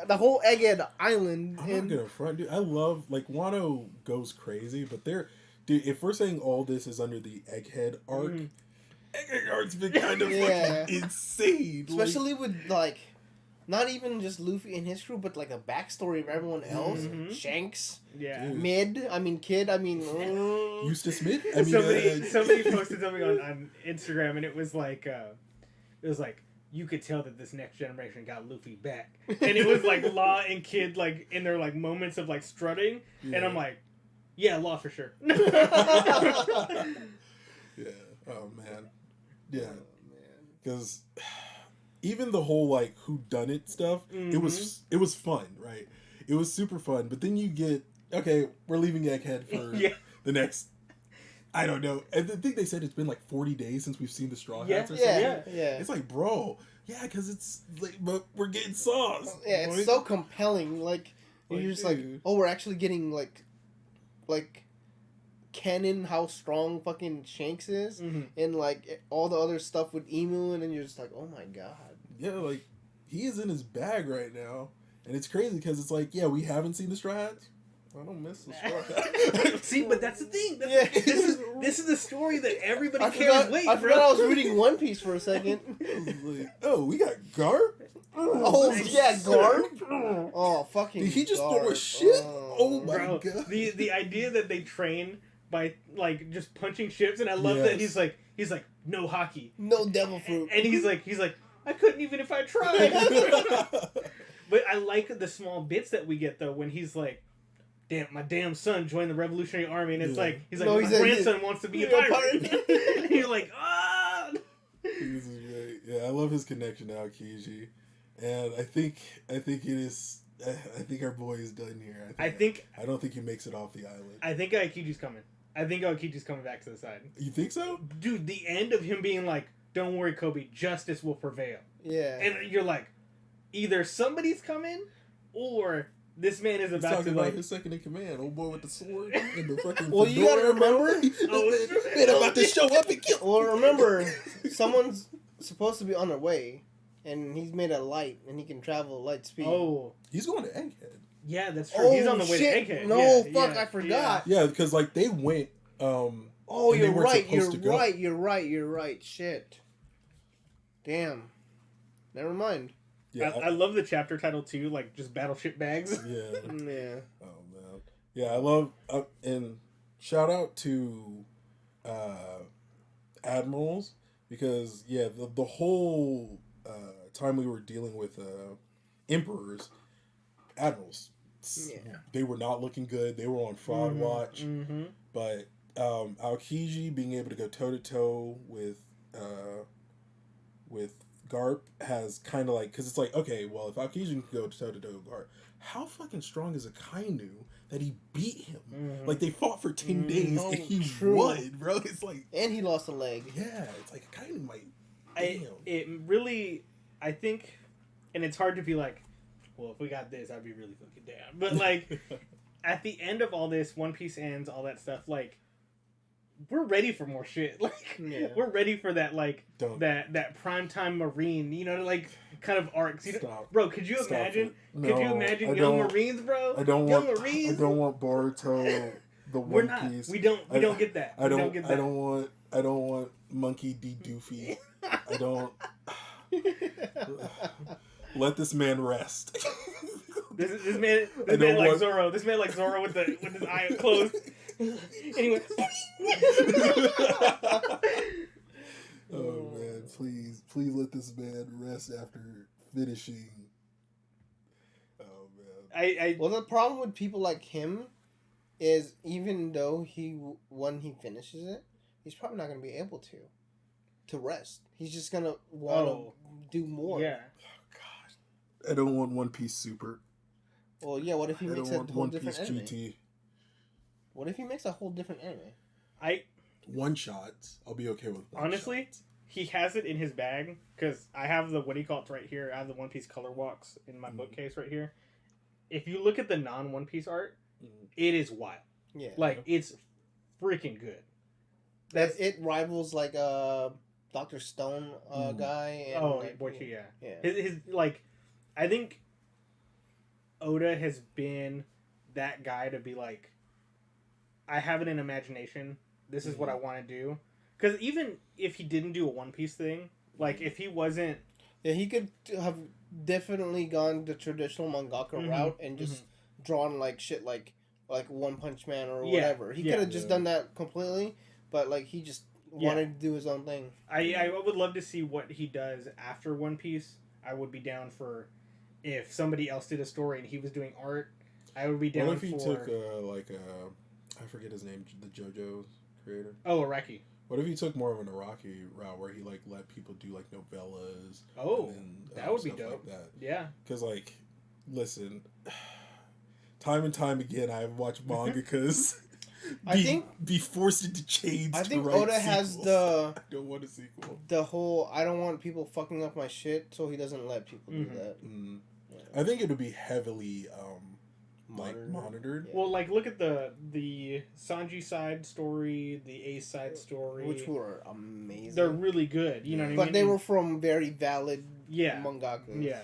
the whole Egghead Island. I'm not gonna front, dude. I love like Wano goes crazy, but dude. If we're saying all this is under the Egghead arc, Egghead arc's been kind of fucking insane, especially with like. Not even just Luffy and his crew, but like a backstory of everyone else. Mm-hmm. Shanks, Kid, Eustace Mid. Somebody posted something on Instagram, and it was like, you could tell that this next generation got Luffy back, and it was like Law and Kid like in their like moments of like strutting, and I'm like, yeah, Law for sure. Yeah. Oh man. Yeah. Because. Even the whole like whodunit stuff, it was fun, right? It was super fun. But then you get we're leaving Egghead for the next. I don't know. I think they said it's been like 40 days since we've seen the Straw Hats or something. Yeah. It's like, bro, because it's like, but we're getting sauce. Yeah, it's so compelling. Like you're just like, oh, we're actually getting like canon how strong fucking Shanks is, and like all the other stuff with Emu, and then you're just like, oh my god. Yeah, like he is in his bag right now, and it's crazy because it's like, we haven't seen the Straw Hats. I don't miss the Straw Hats. See, but that's the thing. This is the story that everybody can't wait. I forgot I was reading One Piece for a second. I was like, oh, we got Garp. Oh yeah, Garp. Oh fucking. Did he just Garp. throw a shit? Oh my god. The idea that they train by like just punching ships, and I love that he's like no hockey, no devil fruit, and he's like I couldn't even if I tried. But I like the small bits that we get though when he's like, my damn son joined the Revolutionary Army, and it's like he's like, my grandson wants to be a pirate. And you're like, ah. This is great. Yeah, I love his connection to Aokiji, and I think it is. I think our boy is done here. I don't think he makes it off the island. I think Aikiji's coming. I think Aikiji's coming back to the side. You think so? Dude, the end of him being like, don't worry, Kobe, justice will prevail. Yeah. And you're like, either somebody's coming, or this man is about to like... his second in command, old boy with the sword and the fucking... Well, you gotta remember... They're about to show up and kill... Well, remember, someone's supposed to be on their way, and he's made a light, and he can travel at light speed. Oh. He's going to Egghead. Yeah, that's true. He's on the way to Egghead. No, I forgot. Yeah, because like they went... oh, you're right. Shit. Damn. Never mind. Yeah, I love the chapter title too, like just battleship bags. Yeah. Yeah. Oh man. Yeah, I love and shout out to admirals because the whole time we were dealing with emperors, admirals. Yeah. They were not looking good. They were on fraud watch. Mm-hmm. But Aokiji being able to go toe to toe with Garp has kind of like, because it's like, okay, well, if Aokiji can go toe to toe with Garp, how fucking strong is Akainu that he beat him? Mm-hmm. Like they fought for 10 days and he won, bro. It's like, and he lost a leg. Yeah, it's like Akainu might. It really, I think, and it's hard to be like, well, if we got this, I'd be really fucking down. But like, at the end of all this, One Piece ends, all that stuff. Like, we're ready for more shit. Like, we're ready for that. Like that primetime Marine. You know, like kind of arcs. Bro, could you imagine? No, could you imagine young Marines, bro? I don't want Boruto. The we're One not. Piece. We don't get that. I don't want Monkey D. Doofy. I don't. Let this man rest. This man like Zoro. This man like Zoro with his eye closed. Anyway. Oh man, please let this man rest after finishing. Oh man. Well, the problem with people like him is even though when he finishes it, he's probably not going to be able to rest. He's just going to want to do more. Yeah. I don't want One Piece Super. Well, yeah, what if he makes a whole different anime? GT. What if he makes a whole different anime? One shots. I'll be okay with one honestly, shots. he has it in his bag because I have the, what do you call it, right here. I have the One Piece color walks in my bookcase right here. If you look at the non One Piece art, it is wild. Yeah, like it's freaking good. It rivals like Dr. Stone guy. And, like, yeah. Yeah. His like, I think Oda has been that guy to be like, I have it in imagination. This is what I want to do. Because even if he didn't do a One Piece thing, like if he wasn't, yeah, he could have definitely gone the traditional mangaka route and just drawn like shit like One Punch Man or whatever. He could have just done that completely, but like he just wanted to do his own thing. I would love to see what he does after One Piece. I would be down for if somebody else did a story and he was doing art. I would be down for. What if he took I forget his name, the JoJo creator. Oh, Araki. What if he took more of an Araki route where he like let people do like novellas? Oh, and that would be dope. Like that. Yeah. Because like, listen, time and time again, I have watched manga because be forced into chains. I think to write Oda sequels. has the. I don't want a sequel. The whole I don't want people fucking up my shit, so he doesn't let people do that. Mm. Yeah. I think it would be heavily monitored. Yeah. Well, like look at the Sanji side story, the Ace side story, which were amazing. They're really good. You know what I mean? But they were from very valid mangakas. Yeah.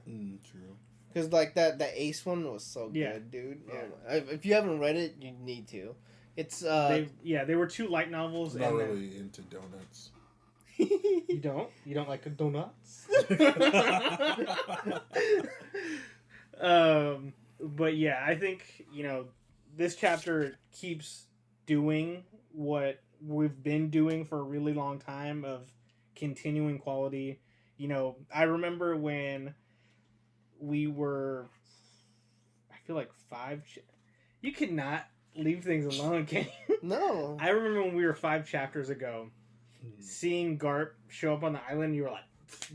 True. Because like the Ace one was so good, dude. Yeah. If you haven't read it, you need to. It's they were two light novels. Not really into donuts. You don't? You don't like donuts? But yeah, I think, this chapter keeps doing what we've been doing for a really long time of continuing quality. I remember when we were, I feel like you cannot leave things alone, can you? No. I remember when we were 5 chapters ago, seeing Garp show up on the island, you were like,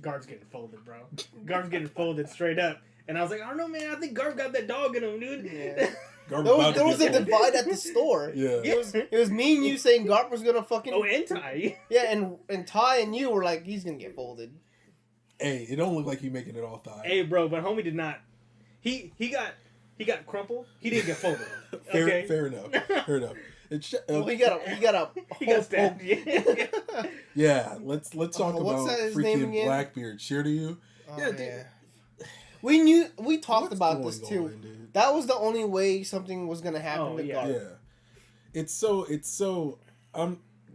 Garp's getting folded, bro. Garp's getting folded straight up. And I was like, I don't know, man. I think Garp got that dog in him, dude. Yeah. There was a divide at the store. Yeah. It was me and you saying Garp was gonna fucking. Oh, and Ty. Yeah, and Ty and you were like, he's gonna get folded. Hey, it don't look like he's making it all Ty. Hey, bro, but homie did not. He got crumpled. He didn't get folded. Okay? Fair enough. Fair enough. He got stabbed. Yeah, let's talk about freaking Blackbeard. Shiryu. Yeah. We talked about this too. That was the only way something was gonna happen to Garp. Yeah. It's so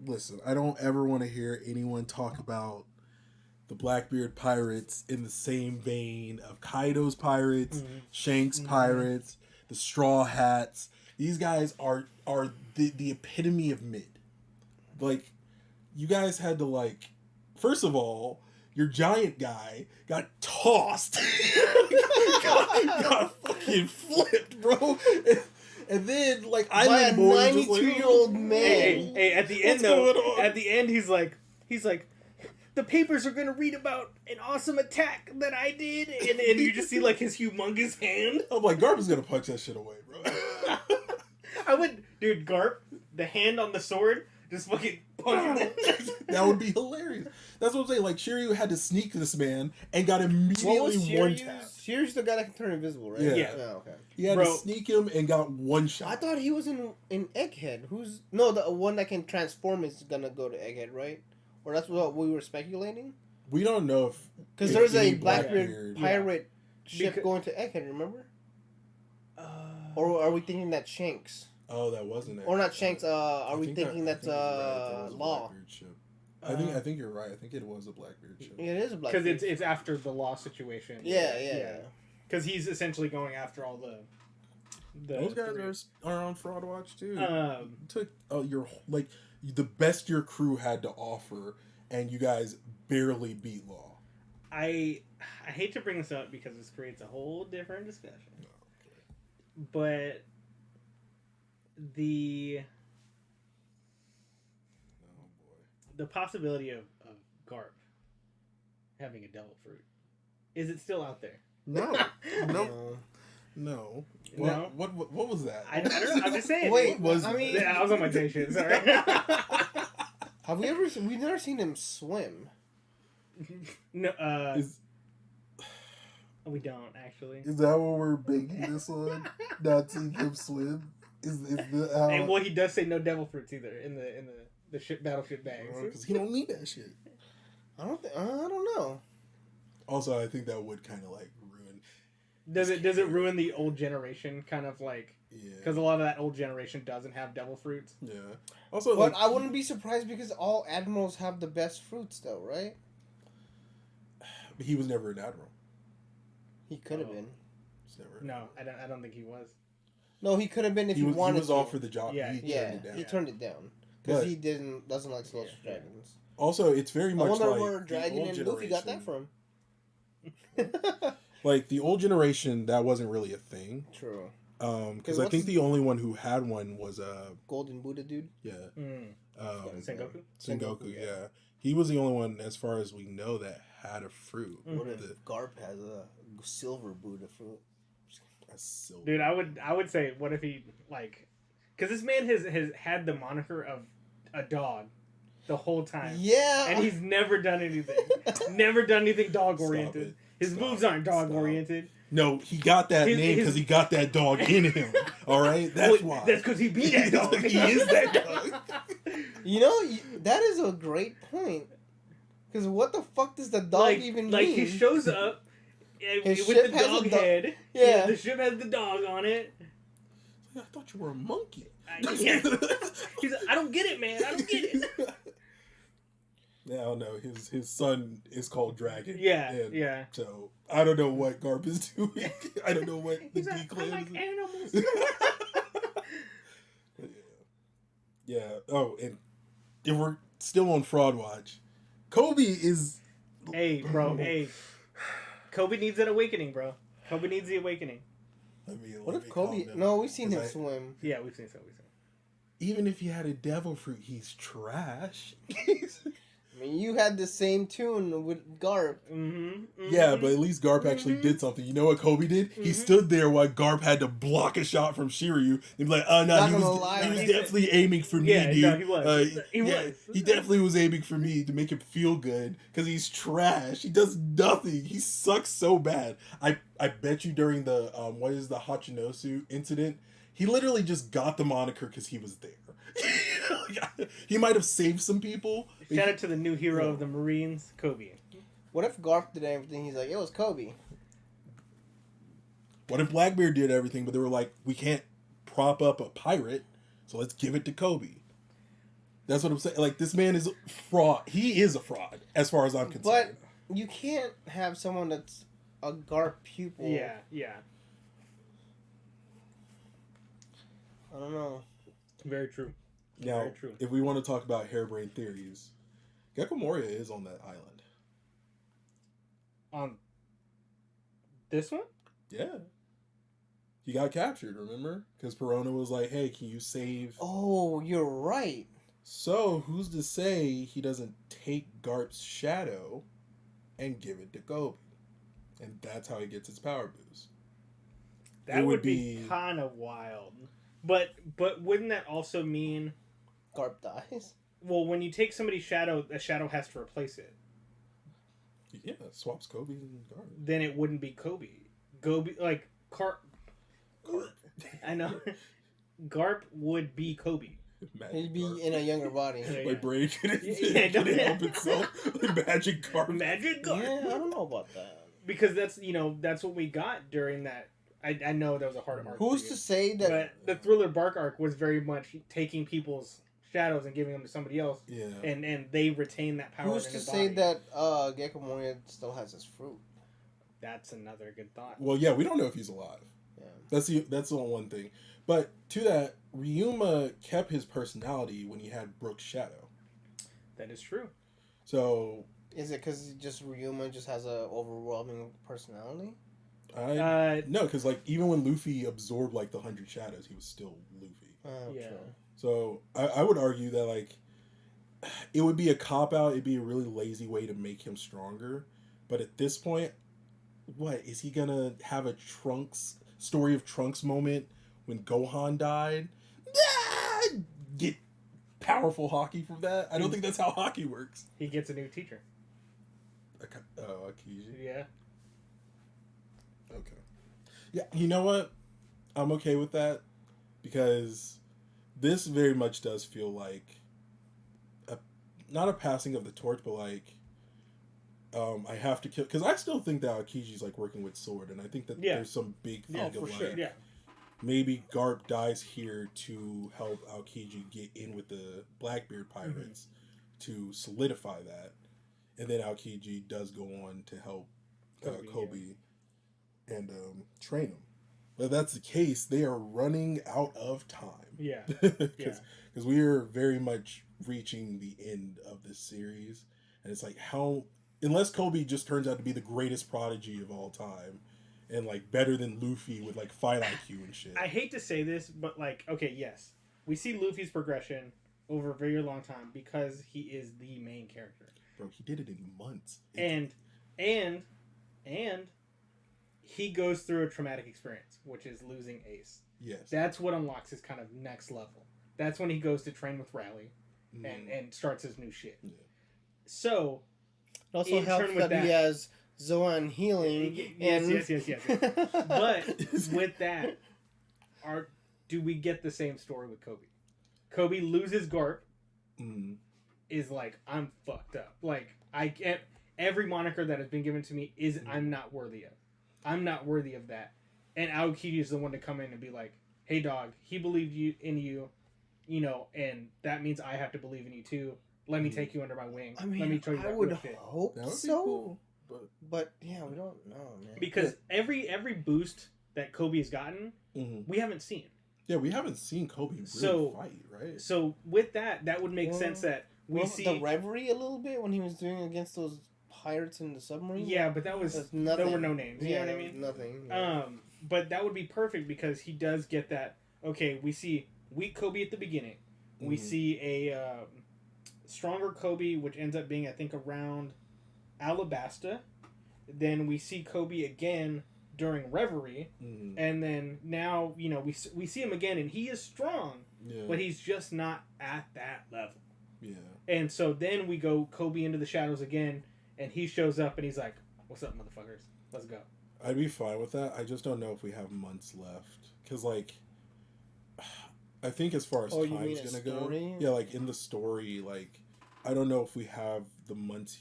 listen, I don't ever want to hear anyone talk about the Blackbeard pirates in the same vein of Kaido's pirates, Shanks' pirates, the Straw Hats. These guys are the epitome of mid. Like, you guys had to first of all, your giant guy got tossed. got fucking flipped, bro. And then, Island Boy, a 92-year-old man. Hey, at the end, though, at the end, he's like, the papers are going to read about an awesome attack that I did. And you just see, his humongous hand. I'm like, Garp is going to punch that shit away, bro. Dude, Garp, the hand on the sword, just fucking punch him. That would be hilarious. That's what I'm saying. Shiryu had to sneak this man and got immediately one tap. Shiryu's the guy that can turn invisible, right? Yeah. Oh, okay. He had to sneak him and got one shot. I thought he was in Egghead. The one that can transform is gonna go to Egghead, right? Or that's what we were speculating? We don't know if... Because there's a Blackbeard pirate ship going to Egghead, remember? Or are we thinking that's Shanks? Oh, that wasn't it. Or not Shanks, are we thinking that's Law? I think you're right. I think it was a Blackbeard ship. Yeah, it is a Blackbeard. Because it's after the Law situation. Yeah. Because he's essentially going after all the those guys are on Fraud Watch too. Took the best your crew had to offer, and you guys barely beat Law. I hate to bring this up because this creates a whole different discussion. But the possibility of Garp having a devil fruit, is it still out there? No. What was that? I don't know. I'm just saying. Wait, I was on my day shit. Sorry. Have we ever? We've never seen him swim. No, we don't actually. Is that what we're banking this on? Not seeing him swim? Is the how? And well, he does say no devil fruits either in the ship battleship bags. Because he don't need that shit. I don't know. Also, I think that would kind of like ruin. Does it ruin the old generation? Kind of like, yeah, because a lot of that old generation doesn't have devil fruits. Yeah. Also, but like, I wouldn't be surprised because all admirals have the best fruits, though, right? But he was never an admiral. He could have been. No, I don't think he was. No, he could have been if he wanted. He was to. all for the job. Yeah, He turned it down. He turned it down because he doesn't like celestial dragons. Also, it's very much like. I wonder where Dragon and Luffy got that from. Like the old generation, that wasn't really a thing. True. Because I think the only one who had one was Golden Buddha dude. Yeah. Sengoku. Sengoku, yeah. He was the only one, as far as we know, that had a fruit. What if Garp has a silver Buddha fruit? A silver. Dude, I would say, what if he like, because this man has had the moniker of a dog the whole time. Yeah. And he's never done anything. Never done anything dog oriented. His moves aren't dog oriented. No, he got that name because he got that dog in him. All right, that's why. That's because he beat that dog. He is that dog. You know, that is a great point. Because what the fuck does the dog even mean? Like he shows up with the dog head. Yeah, the ship has the dog on it. I thought you were a monkey. He's like, I don't get it, man. I don't get it. Yeah, I don't know. His son is called Dragon. Yeah. So I don't know what Garp is doing. I don't know what the D clan I like animals. Yeah. Oh, and if we're still on Fraud Watch, Kobe is. Hey, bro. Hey, Kobe needs an awakening, bro. Kobe needs the awakening. What if Kobe? No, we've seen him swim. Yeah, we've seen so. Even if he had a devil fruit, he's trash. I mean, you had the same tune with Garp. Yeah, but at least Garp actually did something. You know what Kobe did? He stood there while Garp had to block a shot from Shiryu. He'd be like, "Oh no, he was definitely aiming for me, dude. No, he was. He definitely was aiming for me to make him feel good because he's trash. He does nothing. He sucks so bad. I bet you during the what is the Hachinosu incident, he literally just got the moniker because he was there." He might have saved some people. Shout out to the new hero of the Marines, Kobe. What if Garp did everything? He's like, it was Kobe. What if Blackbeard did everything, but they were like, we can't prop up a pirate, so let's give it to Kobe. That's what I'm saying. Like, this man is a fraud. He is a fraud, as far as I'm concerned. But you can't have someone that's a Garp pupil. Yeah. I don't know. Very true. Now, Very true. If we want to talk about harebrained theories, Gecko Moria is on that island. On this one? Yeah. He got captured, remember? Because Perona was like, hey, can you save... Oh, you're right. So, who's to say he doesn't take Garp's shadow and give it to Kobe? And that's how he gets his power boost. That would be kind of wild. But wouldn't that also mean... Garp dies? Well, when you take somebody's shadow, a shadow has to replace it. Yeah, swaps Kobe and Garp. Then it wouldn't be Kobe. Like, I know. Garp would be Kobe. He'd be Garp in a younger body. My brain couldn't help itself. Magic Garp. Magic Garp. Yeah, I don't know about that. Because that's what we got during that. I know that was a hard arc. Who's to say that? But the Thriller Bark arc was very much taking people's shadows and giving them to somebody else. Yeah. And they retain that power. Who's to say that Gecko Moria still has his fruit? That's another good thought. Well, yeah, we don't know if he's alive. Yeah. That's the one thing. But to that, Ryuma kept his personality when he had Brook's shadow. That is true. So is it because Ryuma just has a overwhelming personality? No, because like even when Luffy absorbed like the 100 shadows, he was still Luffy. Yeah. True. So I would argue that like it would be a cop out. It'd be a really lazy way to make him stronger. But at this point, what is he gonna have a story of Trunks moment when Gohan died? Get powerful hockey from that. I don't think that's how hockey works. He gets a new teacher. Akiji. Yeah. Okay. Yeah, you know what? I'm okay with that because this very much does feel like not a passing of the torch, but like I have to kill, because I still think that Aokiji's like working with sword, and I think that there's some big thing of like sure. maybe Garp dies here to help Aokiji get in with the Blackbeard pirates to solidify that, and then Aokiji does go on to help Kobe and train him. But if that's the case, they are running out of time. Yeah. Because we are very much reaching the end of this series, and it's like, how, unless Kobe just turns out to be the greatest prodigy of all time and like better than Luffy with like fight IQ and shit. I hate to say this, but like, okay, yes, we see Luffy's progression over a very long time because he is the main character. Bro, he did it in months. And he goes through a traumatic experience, which is losing Ace. Yes. That's what unlocks his kind of next level. That's when he goes to train with Raleigh and starts his new shit. Yeah. So it also helps that he has Zoan healing. Yes. But with that, do we get the same story with Kobe? Kobe loses Garp. Is like, I'm fucked up. Like, I can't. Every moniker that has been given to me is I'm not worthy of. I'm not worthy of that. And Aokiji is the one to come in and be like, hey dog, he believed in you, you know, and that means I have to believe in you too. Let me take you under my wing. I mean, let me show you that I would shit. hope so. Cool, but yeah, we don't know, man. Because every boost that Kobe has gotten, we haven't seen. Yeah, we haven't seen Kobe really fight, right? So with that would make sense that we see the rivalry a little bit when he was doing against those pirates in the submarine. Yeah, but that was there were no names. You know what I mean? Nothing. Yeah. But that would be perfect because he does get that. Okay, we see weak Kobe at the beginning. We see a stronger Kobe, which ends up being, I think, around Alabasta. Then we see Kobe again during Reverie, and then now, you know, we see him again, and he is strong, but he's just not at that level. Yeah. And so then we go Kobe into the shadows again, and he shows up, and he's like, "What's up, motherfuckers? Let's go." I'd be fine with that. I just don't know if we have months left, because like, I think as far as time's gonna go, yeah, like in the story, like, I don't know if we have the months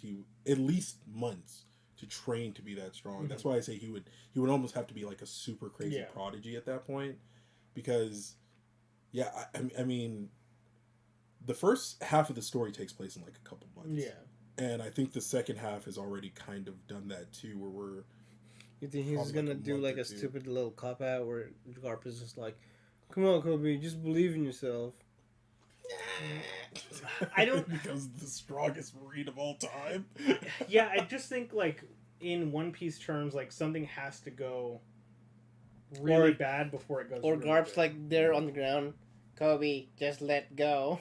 at least months to train to be that strong. That's why I say he would almost have to be like a super crazy prodigy at that point, because I mean, the first half of the story takes place in like a couple months. Yeah. And I think the second half has already kind of done that too, where we're... You think he's going to do like a stupid little cop-out where Garp is just like, come on, Kobe, just believe in yourself. I don't... Because the strongest Marine of all time. Yeah, I just think like in One Piece terms, like something has to go really bad before it goes Or really Garp's good. like there on the ground. Kobe, just let go.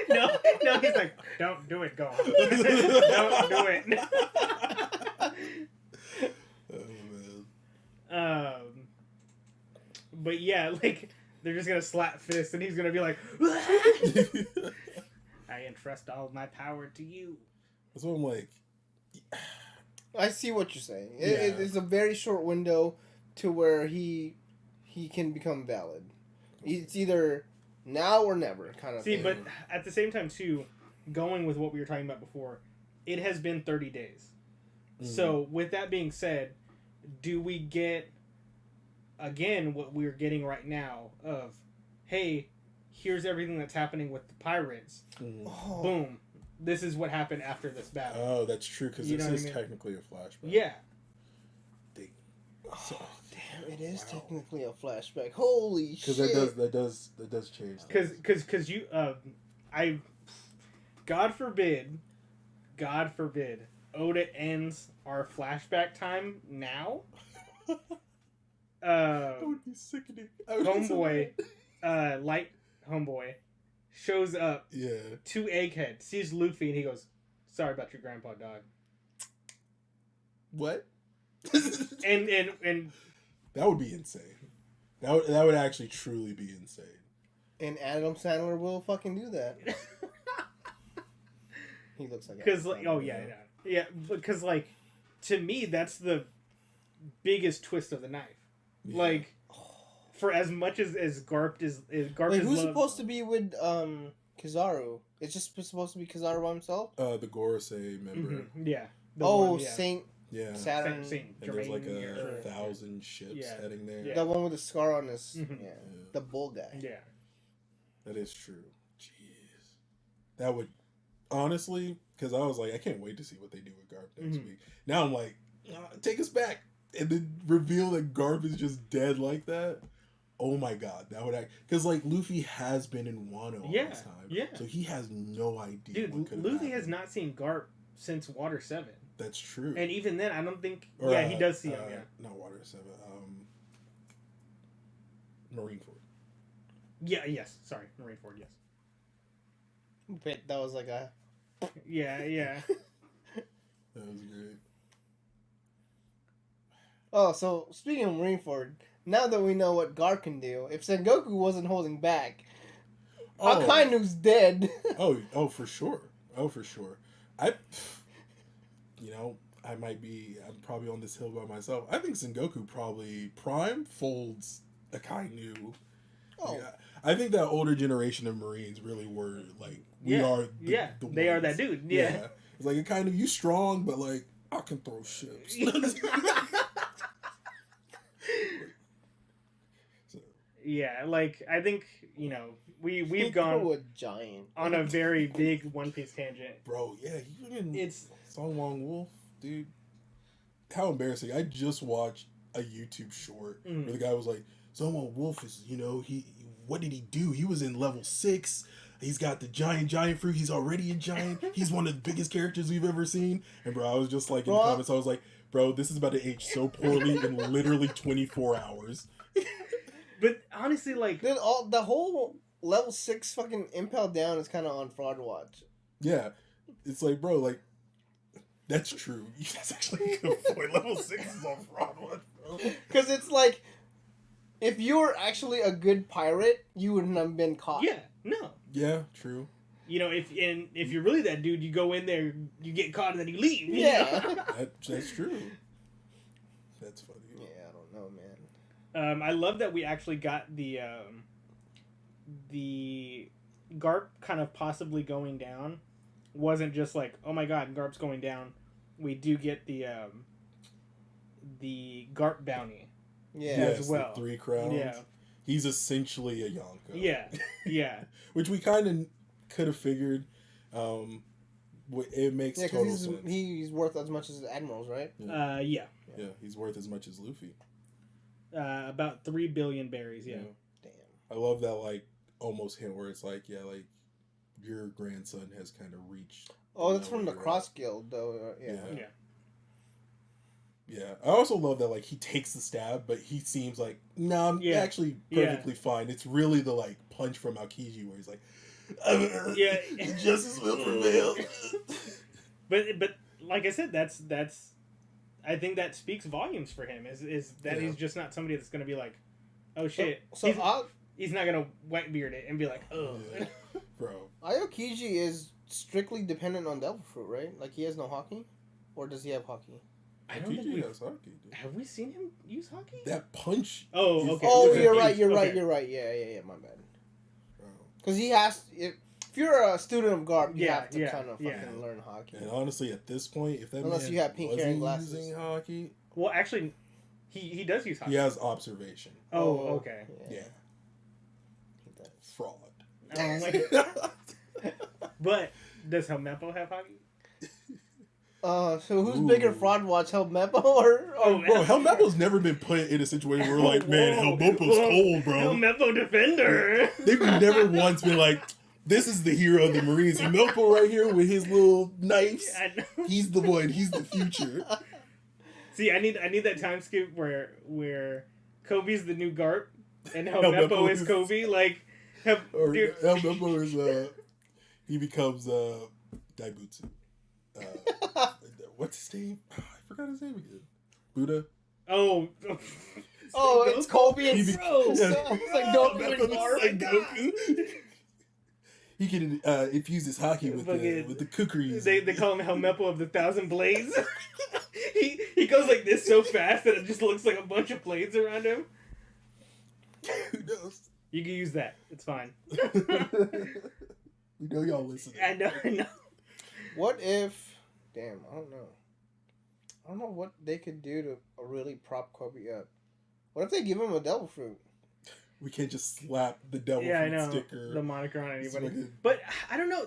No, he's like, don't do it, go. Don't do it. Oh, man. But yeah, like, they're just gonna slap fists and he's gonna be like, I entrust all of my power to you. That's what I'm like. I see what you're saying. It's a very short window to where he can become valid. It's either now or never kind of thing. But at the same time, too, going with what we were talking about before, it has been 30 days. So, with that being said, do we get, again, what we're getting right now of, hey, here's everything that's happening with the pirates. Boom. This is what happened after this battle. Oh, that's true, because this is technically a flashback. Yeah. Damn, it is technically a flashback. Holy shit! Because that does change. Because you, God forbid, Oda ends our flashback time now. That would be sickening. Homeboy, light homeboy, shows up. Yeah. To Egghead, sees Luffy, and he goes, "Sorry about your grandpa, dog." What? and that would be insane. That would actually truly be insane. And Adam Sandler will fucking do that. He looks like because because like to me that's the biggest twist of the knife. Yeah. Like for as much as Garp is Garp Wait, is who's loved, supposed to be with Kizaru? It's just supposed to be Kizaru by himself. The Gorosei member. Mm-hmm. Yeah. Saint Yeah. Saturn. Saint And there's like Germain, 1,000 ships heading there. Yeah. The one with the scar on his. Mhm. Yeah. The bull guy. Yeah. That is true. Jeez. That would, honestly, because I was like, I can't wait to see what they do with Garp next week. Now I'm like, take us back. And then reveal that Garp is just dead like that. Oh my god. That would act. Because, like, Luffy has been in Wano all this time. Yeah. So he has no idea. Dude, Luffy has not seen Garp since Water 7. That's true. And even then, I don't think. Or, he does see him, yeah. Not Water 7. Marineford. Yeah, yes. Sorry. Marineford, yes. But that was like a. Yeah. That was great. Oh, so speaking of Marineford, now that we know what Garp can do, if Sengoku wasn't holding back, Akainu's dead. oh, for sure. I'm probably on this hill by myself. I think Sengoku probably Prime folds Akainu. Oh. Yeah. I think that older generation of Marines really were like, we are the they are that dude. Yeah. It's like, Akainu, you strong, but like, I can throw ships. Yeah, like, I think, we've gone a giant on a very big One Piece tangent. Bro, yeah, it's Song Wong Wolf, dude. How embarrassing. I just watched a YouTube short where the guy was like, Song Wong Wolf is, what did he do? He was in level 6. He's got the giant fruit. He's already a giant. He's one of the biggest characters we've ever seen. And bro, I was just like in the comments, I was like, bro, this is about to age so poorly in literally 24 hours. But honestly, like, dude, the whole level 6 fucking impel down is kind of on fraud watch. Yeah, it's like, bro, like, that's true. That's actually a good point. Level 6 is on fraud watch, bro. Because it's like, if you were actually a good pirate, you wouldn't have been caught. Yeah, no. Yeah, true. If you're really that dude, you go in there, you get caught, and then you leave. Yeah. That's true. That's funny. Yeah, I don't know, man. I love that we actually got the Garp kind of possibly going down. Wasn't just like, oh my god, Garp's going down. We do get the Garp bounty. Yeah, yes, as well. The 3 crowns. Yeah, he's essentially a Yonko. Yeah. Which we kind of could have figured. It makes total sense. He's worth as much as the admirals, right? Yeah. Yeah, he's worth as much as Luffy. About 3 billion berries. Yeah. Damn. I love that, like, almost hint where it's like, yeah, like, your grandson has kind of reached. Oh, that's from the Cross Guild, though. Yeah. Yeah. I also love that, like, he takes the stab, but he seems like, no, I'm actually perfectly fine. It's really the, like, punch from Aokiji where he's like, justice will prevail. But like I said, that's I think that speaks volumes for him. Is that he's just not somebody that's gonna be like, oh shit. So he's not gonna whitebeard it and be like, oh, bro. Aokiji is strictly dependent on Devil Fruit, right? Like he has no hockey, or does he have hockey? I don't think he has hockey. Dude. Have we seen him use hockey? That punch. Oh, okay. Oh, you're right. You're right. Yeah. My bad. Because he has. If you're a student of Garp, you have to kind of fucking learn hockey. And honestly, at this point, if that unless man you have pink hair and glasses, using hockey. Well, actually, he does use hockey. He has observation. Oh, okay. Yeah. Fraud. But does Helmeppo have hockey? So who's bigger, Fraud Watch, Helmeppo or bro, Helmeppo's never been put in a situation where like, man, Helmeppo's cold, bro. Helmeppo defender. They've never once been like, this is the hero of the Marines. Helmeppo right here with his little knives. He's the one. He's the future. See, I need that time skip where Kobe's the new Garp and Helmeppo is Kobe. Like, Helmeppo is he becomes Daibutsu. What's his name? I forgot his name again. Buddha. Oh. Oh, it's Kobe and He be- Bro. Yeah. It's like Goku and Garp. Like Goku. He can infuse his hockey with the kukris. They call him Helmeppo of the Thousand Blades. he goes like this so fast that it just looks like a bunch of blades around him. Who knows? You can use that. It's fine. We know y'all listening. I know. What if... Damn, I don't know. I don't know what they could do to really prop Kobe up. What if they give him a devil fruit? We can't just slap the devil sticker. The moniker on anybody. Like but I don't know.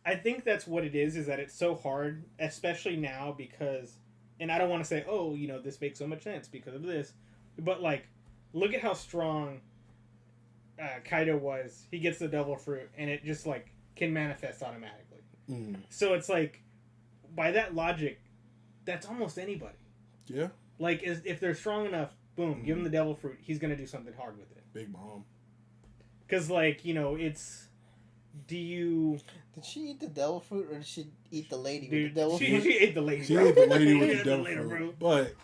I think that's what it is that it's so hard, especially now because, and I don't want to say, oh, this makes so much sense because of this, but like, look at how strong Kaido was. He gets the devil fruit and it just like can manifest automatically. So it's like, by that logic, that's almost anybody. Yeah. Like, if they're strong enough, boom, give him the devil fruit. He's gonna do something hard with it. Big Mom. Because like it's. Did she eat the devil fruit or did she eat the lady with the devil fruit? She ate the lady. She ate the lady with the devil fruit. But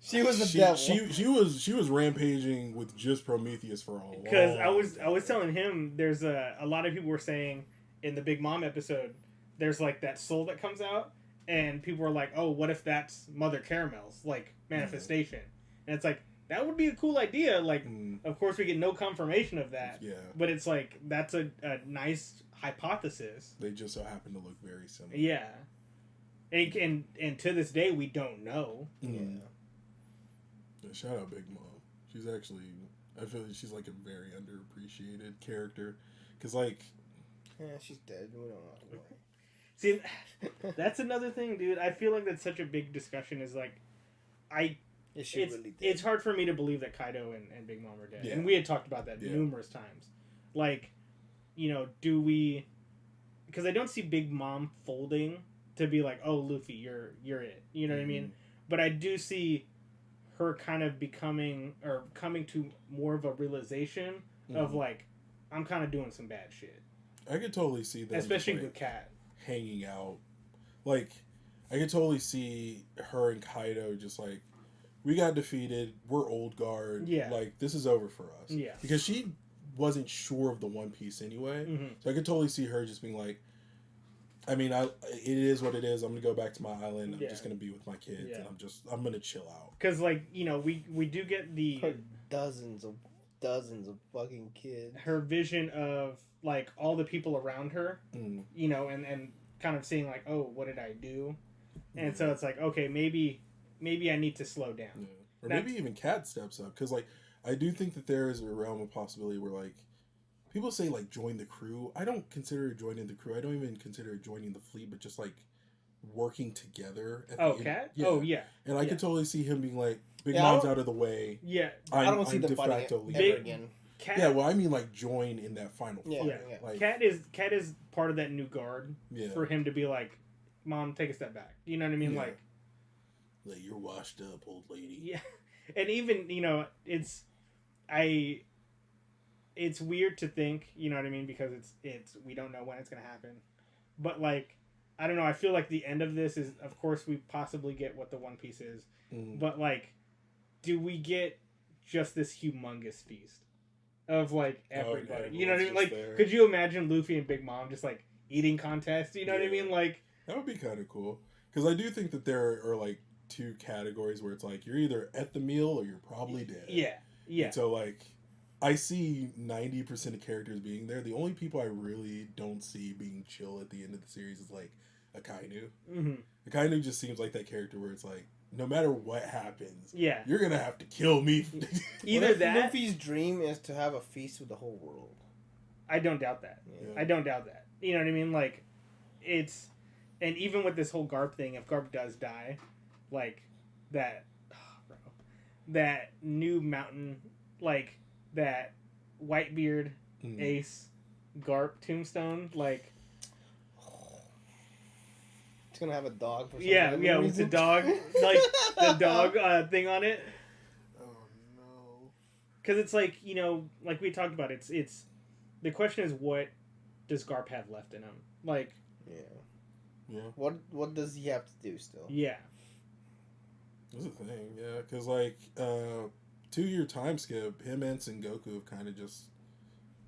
she was the devil. She was rampaging with just Prometheus for a while. Because I was telling him there's a lot of people were saying in the Big Mom episode there's like that soul that comes out and people were like, oh, what if that's Mother Caramel's like manifestation? And it's like, that would be a cool idea. Like, of course, we get no confirmation of that. Yeah. But it's like, that's a nice hypothesis. They just so happen to look very similar. Yeah. And to this day, we don't know. Yeah. Shout out Big Mom. She's actually, I feel like she's like a very underappreciated character. Because, like... Yeah, she's dead. We don't know. See, that's another thing, dude. I feel like that's such a big discussion is like, it's hard for me to believe that Kaido and Big Mom are dead. Yeah. And we had talked about that numerous times. Like, do we... Because I don't see Big Mom folding to be like, oh, Luffy, you're it. You know what I mean? But I do see her kind of becoming, or coming to more of a realization of like, I'm kind of doing some bad shit. I could totally see that. Especially with Cat. Hanging out. Like, I could totally see her and Kaido just like, we got defeated. We're old guard. Yeah. Like, this is over for us. Yeah. Because she wasn't sure of the One Piece anyway. So I could totally see her just being like, I mean, it is what it is. I'm going to go back to my island. I'm just going to be with my kids. And I'm going to chill out. Because, like, we do get her dozens of fucking kids. Her vision of, like, all the people around her, and kind of seeing, like, oh, what did I do? And so it's like, okay, maybe I need to slow down. Yeah. Or maybe even Cat steps up. Because, like, I do think that there is a realm of possibility where, like, people say, like, join the crew. I don't consider joining the crew. I don't even consider joining the fleet, but just, like, working together. Cat? Yeah. Oh, yeah. And I could totally see him being like, Big Mom's out of the way. Yeah. I don't see them fighting ever again. Cat, yeah, well, I mean, like, join in that final fight. Yeah. Like, Cat is part of that new guard for him to be like, Mom, take a step back. You know what I mean? Like, you're washed up, old lady. Yeah. And even, it's weird to think, you know what I mean? Because it's we don't know when it's going to happen. But, like, I don't know. I feel like the end of this is, of course, we possibly get what the One Piece is. But, like, do we get just this humongous feast of, like, everybody? You know what I mean? Like, could you imagine Luffy and Big Mom just, like, eating contests? You know what I mean? Like, that would be kind of cool. Because I do think that there are, like, two categories where it's like, you're either at the meal or you're probably dead. Yeah. Yeah. And so, like, I see 90% of characters being there. The only people I really don't see being chill at the end of the series is, like, Akainu. Akainu just seems like that character where it's like, no matter what happens, you're going to have to kill me. Either that... Luffy's dream is to have a feast with the whole world. I don't doubt that. Yeah. I don't doubt that. You know what I mean? Like, it's... And even with this whole Garp thing, if Garp does die, like, that new mountain, like, that Whitebeard, Ace, Garp tombstone, like... It's gonna have a dog for some reason. With the dog, like, the dog thing on it. Oh, no. Because it's like, like we talked about, it's... The question is, what does Garp have left in him? Like... Yeah. What does he have to do still? Yeah. That's the thing, yeah. Because, like, 2-year time skip, him and Sengoku have kind of just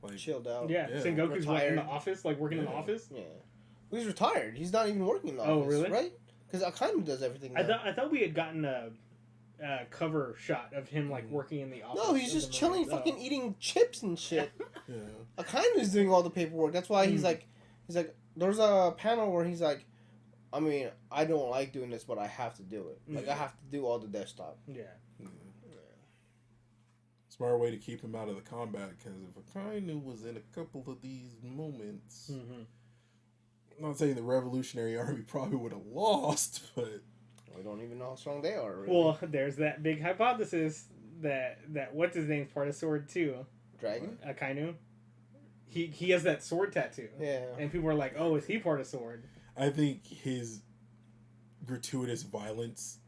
like chilled out. Yeah, Yeah. Sengoku's what, in the office, like working in the Yeah. office. Yeah. Well, he's retired. He's not even working in the Oh, office. really? Right? Because Akainu does everything now. I thought we had gotten a cover shot of him like working in the office. No, he's of just the chilling, Marines. fucking eating chips and shit. yeah. Akainu's doing all the paperwork. That's why he's like, there's a panel where he's like, I mean, I don't like doing this, but I have to do it. Like, I have to do all the desktop. Yeah. Smart way to keep him out of the combat, because if Akainu was in a couple of these moments, I'm not saying the Revolutionary Army probably would have lost, but We don't even know how strong they are. Really. Well, there's that big hypothesis that what's his name's part of Sword too. Dragon. Akainu. He has that sword tattoo. Yeah. And people are like, oh, is he part of Sword? I think his gratuitous violence,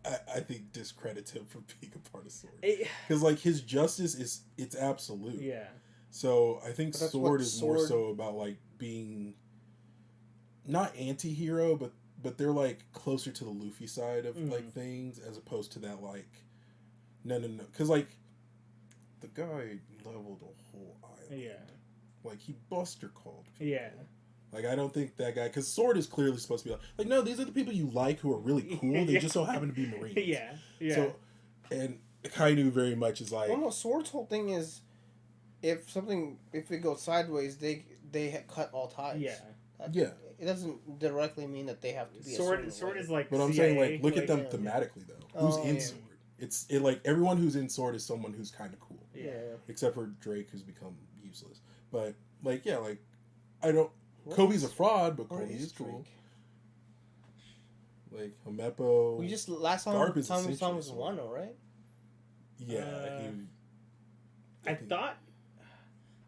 I think, discredits him for being a part of Sword. Because, like, his justice it's absolute. Yeah. So, I think But Sword is more so about, like, being not anti-hero, but they're, like, closer to the Luffy side of, like, things, as opposed to that, like, no. Because, like, the guy leveled a whole island. Yeah. Like, he Buster called people. Yeah. Like, I don't think that guy... Because Sword is clearly supposed to be like, no, these are the people you like who are really cool. They just so happen to be Marines. Yeah. Yeah. So, and Kainu very much is like... Well, no, Sword's whole thing is, if it goes sideways, they cut all ties. Yeah. Yeah. It doesn't directly mean that they have to be Sword a Sword way. is like But I'm CIA, saying, like, look at them yeah. thematically, though. Who's in Sword? It's like, everyone who's in Sword is someone who's kind of cool. Yeah. Except for Drake, who's become useless. But, like, yeah, like, I don't... Kobe's a fraud, but Kobe is cool. Like, Hamepo... We just... Last time Garp is we saw him essentially was Sword. Wano, right? Yeah.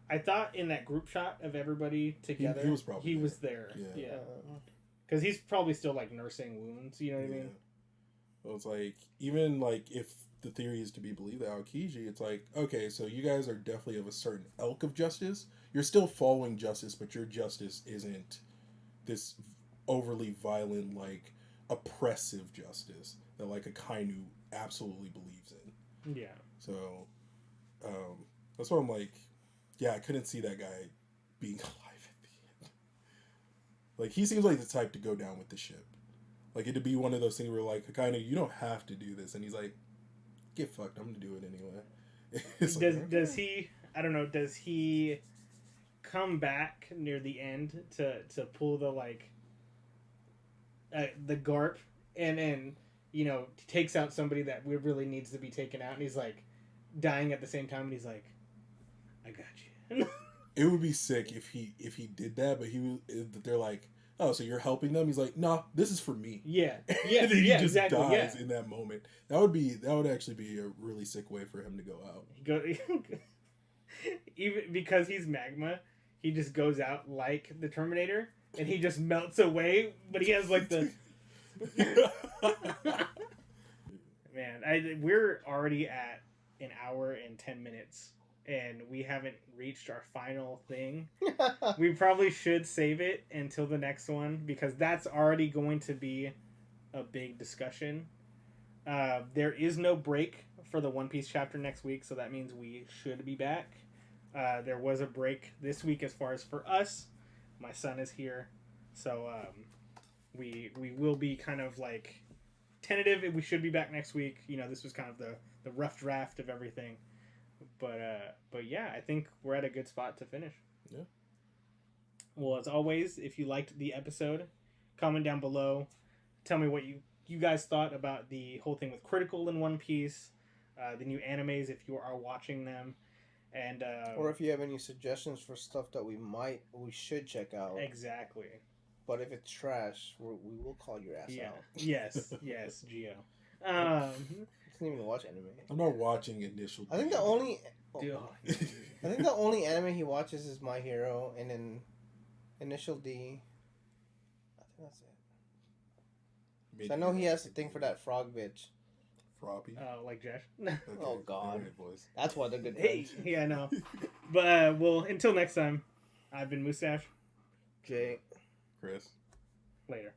I thought in that group shot of everybody together, he was probably he was there. Yeah. Because he's probably still, like, nursing wounds, you know what I mean? So it's like, even, like, if the theory is to be believed, the Aokiji, it's like, okay, so you guys are definitely of a certain ilk of justice. You're still following justice, but your justice isn't this overly violent, like, oppressive justice that, like, a Kainu absolutely believes in. Yeah. So, that's why I'm like, yeah, I couldn't see that guy being alive at the end. Like, he seems like the type to go down with the ship. Like, it'd be one of those things where, like, Kainu, you don't have to do this. And he's like, get fucked, I'm gonna do it anyway. Does he, I don't know, does he come back near the end to pull the, like, the Garp and you know, takes out somebody that really needs to be taken out, and he's, like, dying at the same time, and he's like, I got you. It would be sick if he did that, but they're like, oh, so you're helping them? He's like, nah, this is for me. Yeah. And then he just exactly, dies in that moment. That would actually be a really sick way for him to go out. Even because he's magma, he just goes out like the Terminator, and he just melts away, but he has, like, the... Man, we're already at an hour and 10 minutes, and we haven't reached our final thing. We probably should save it until the next one, because that's already going to be a big discussion. There is no break for the One Piece chapter next week, so that means we should be back. There was a break this week as far as for us. My son is here, so we will be kind of, like, tentative. We should be back next week. You know, this was kind of the rough draft of everything. But yeah, I think we're at a good spot to finish. Yeah. Well, as always, if you liked the episode, comment down below. Tell me what you guys thought about the whole thing with Critical in One Piece, the new animes if you are watching them, and or if you have any suggestions for stuff that we should check out. Exactly. But if it's trash, we will call your ass out. Yes, Gio. I didn't even watch anime. I'm not watching Initial D. I think the only I think the only anime he watches is My Hero, and then Initial D. I think that's it. So I know he has a thing for that frog bitch. Froppy. Like Josh. Okay. Oh God, Alright, boys. that's why they're good Hey, friends. yeah, I know. But well, until next time, I've been Mustache. Jay. Chris. Later.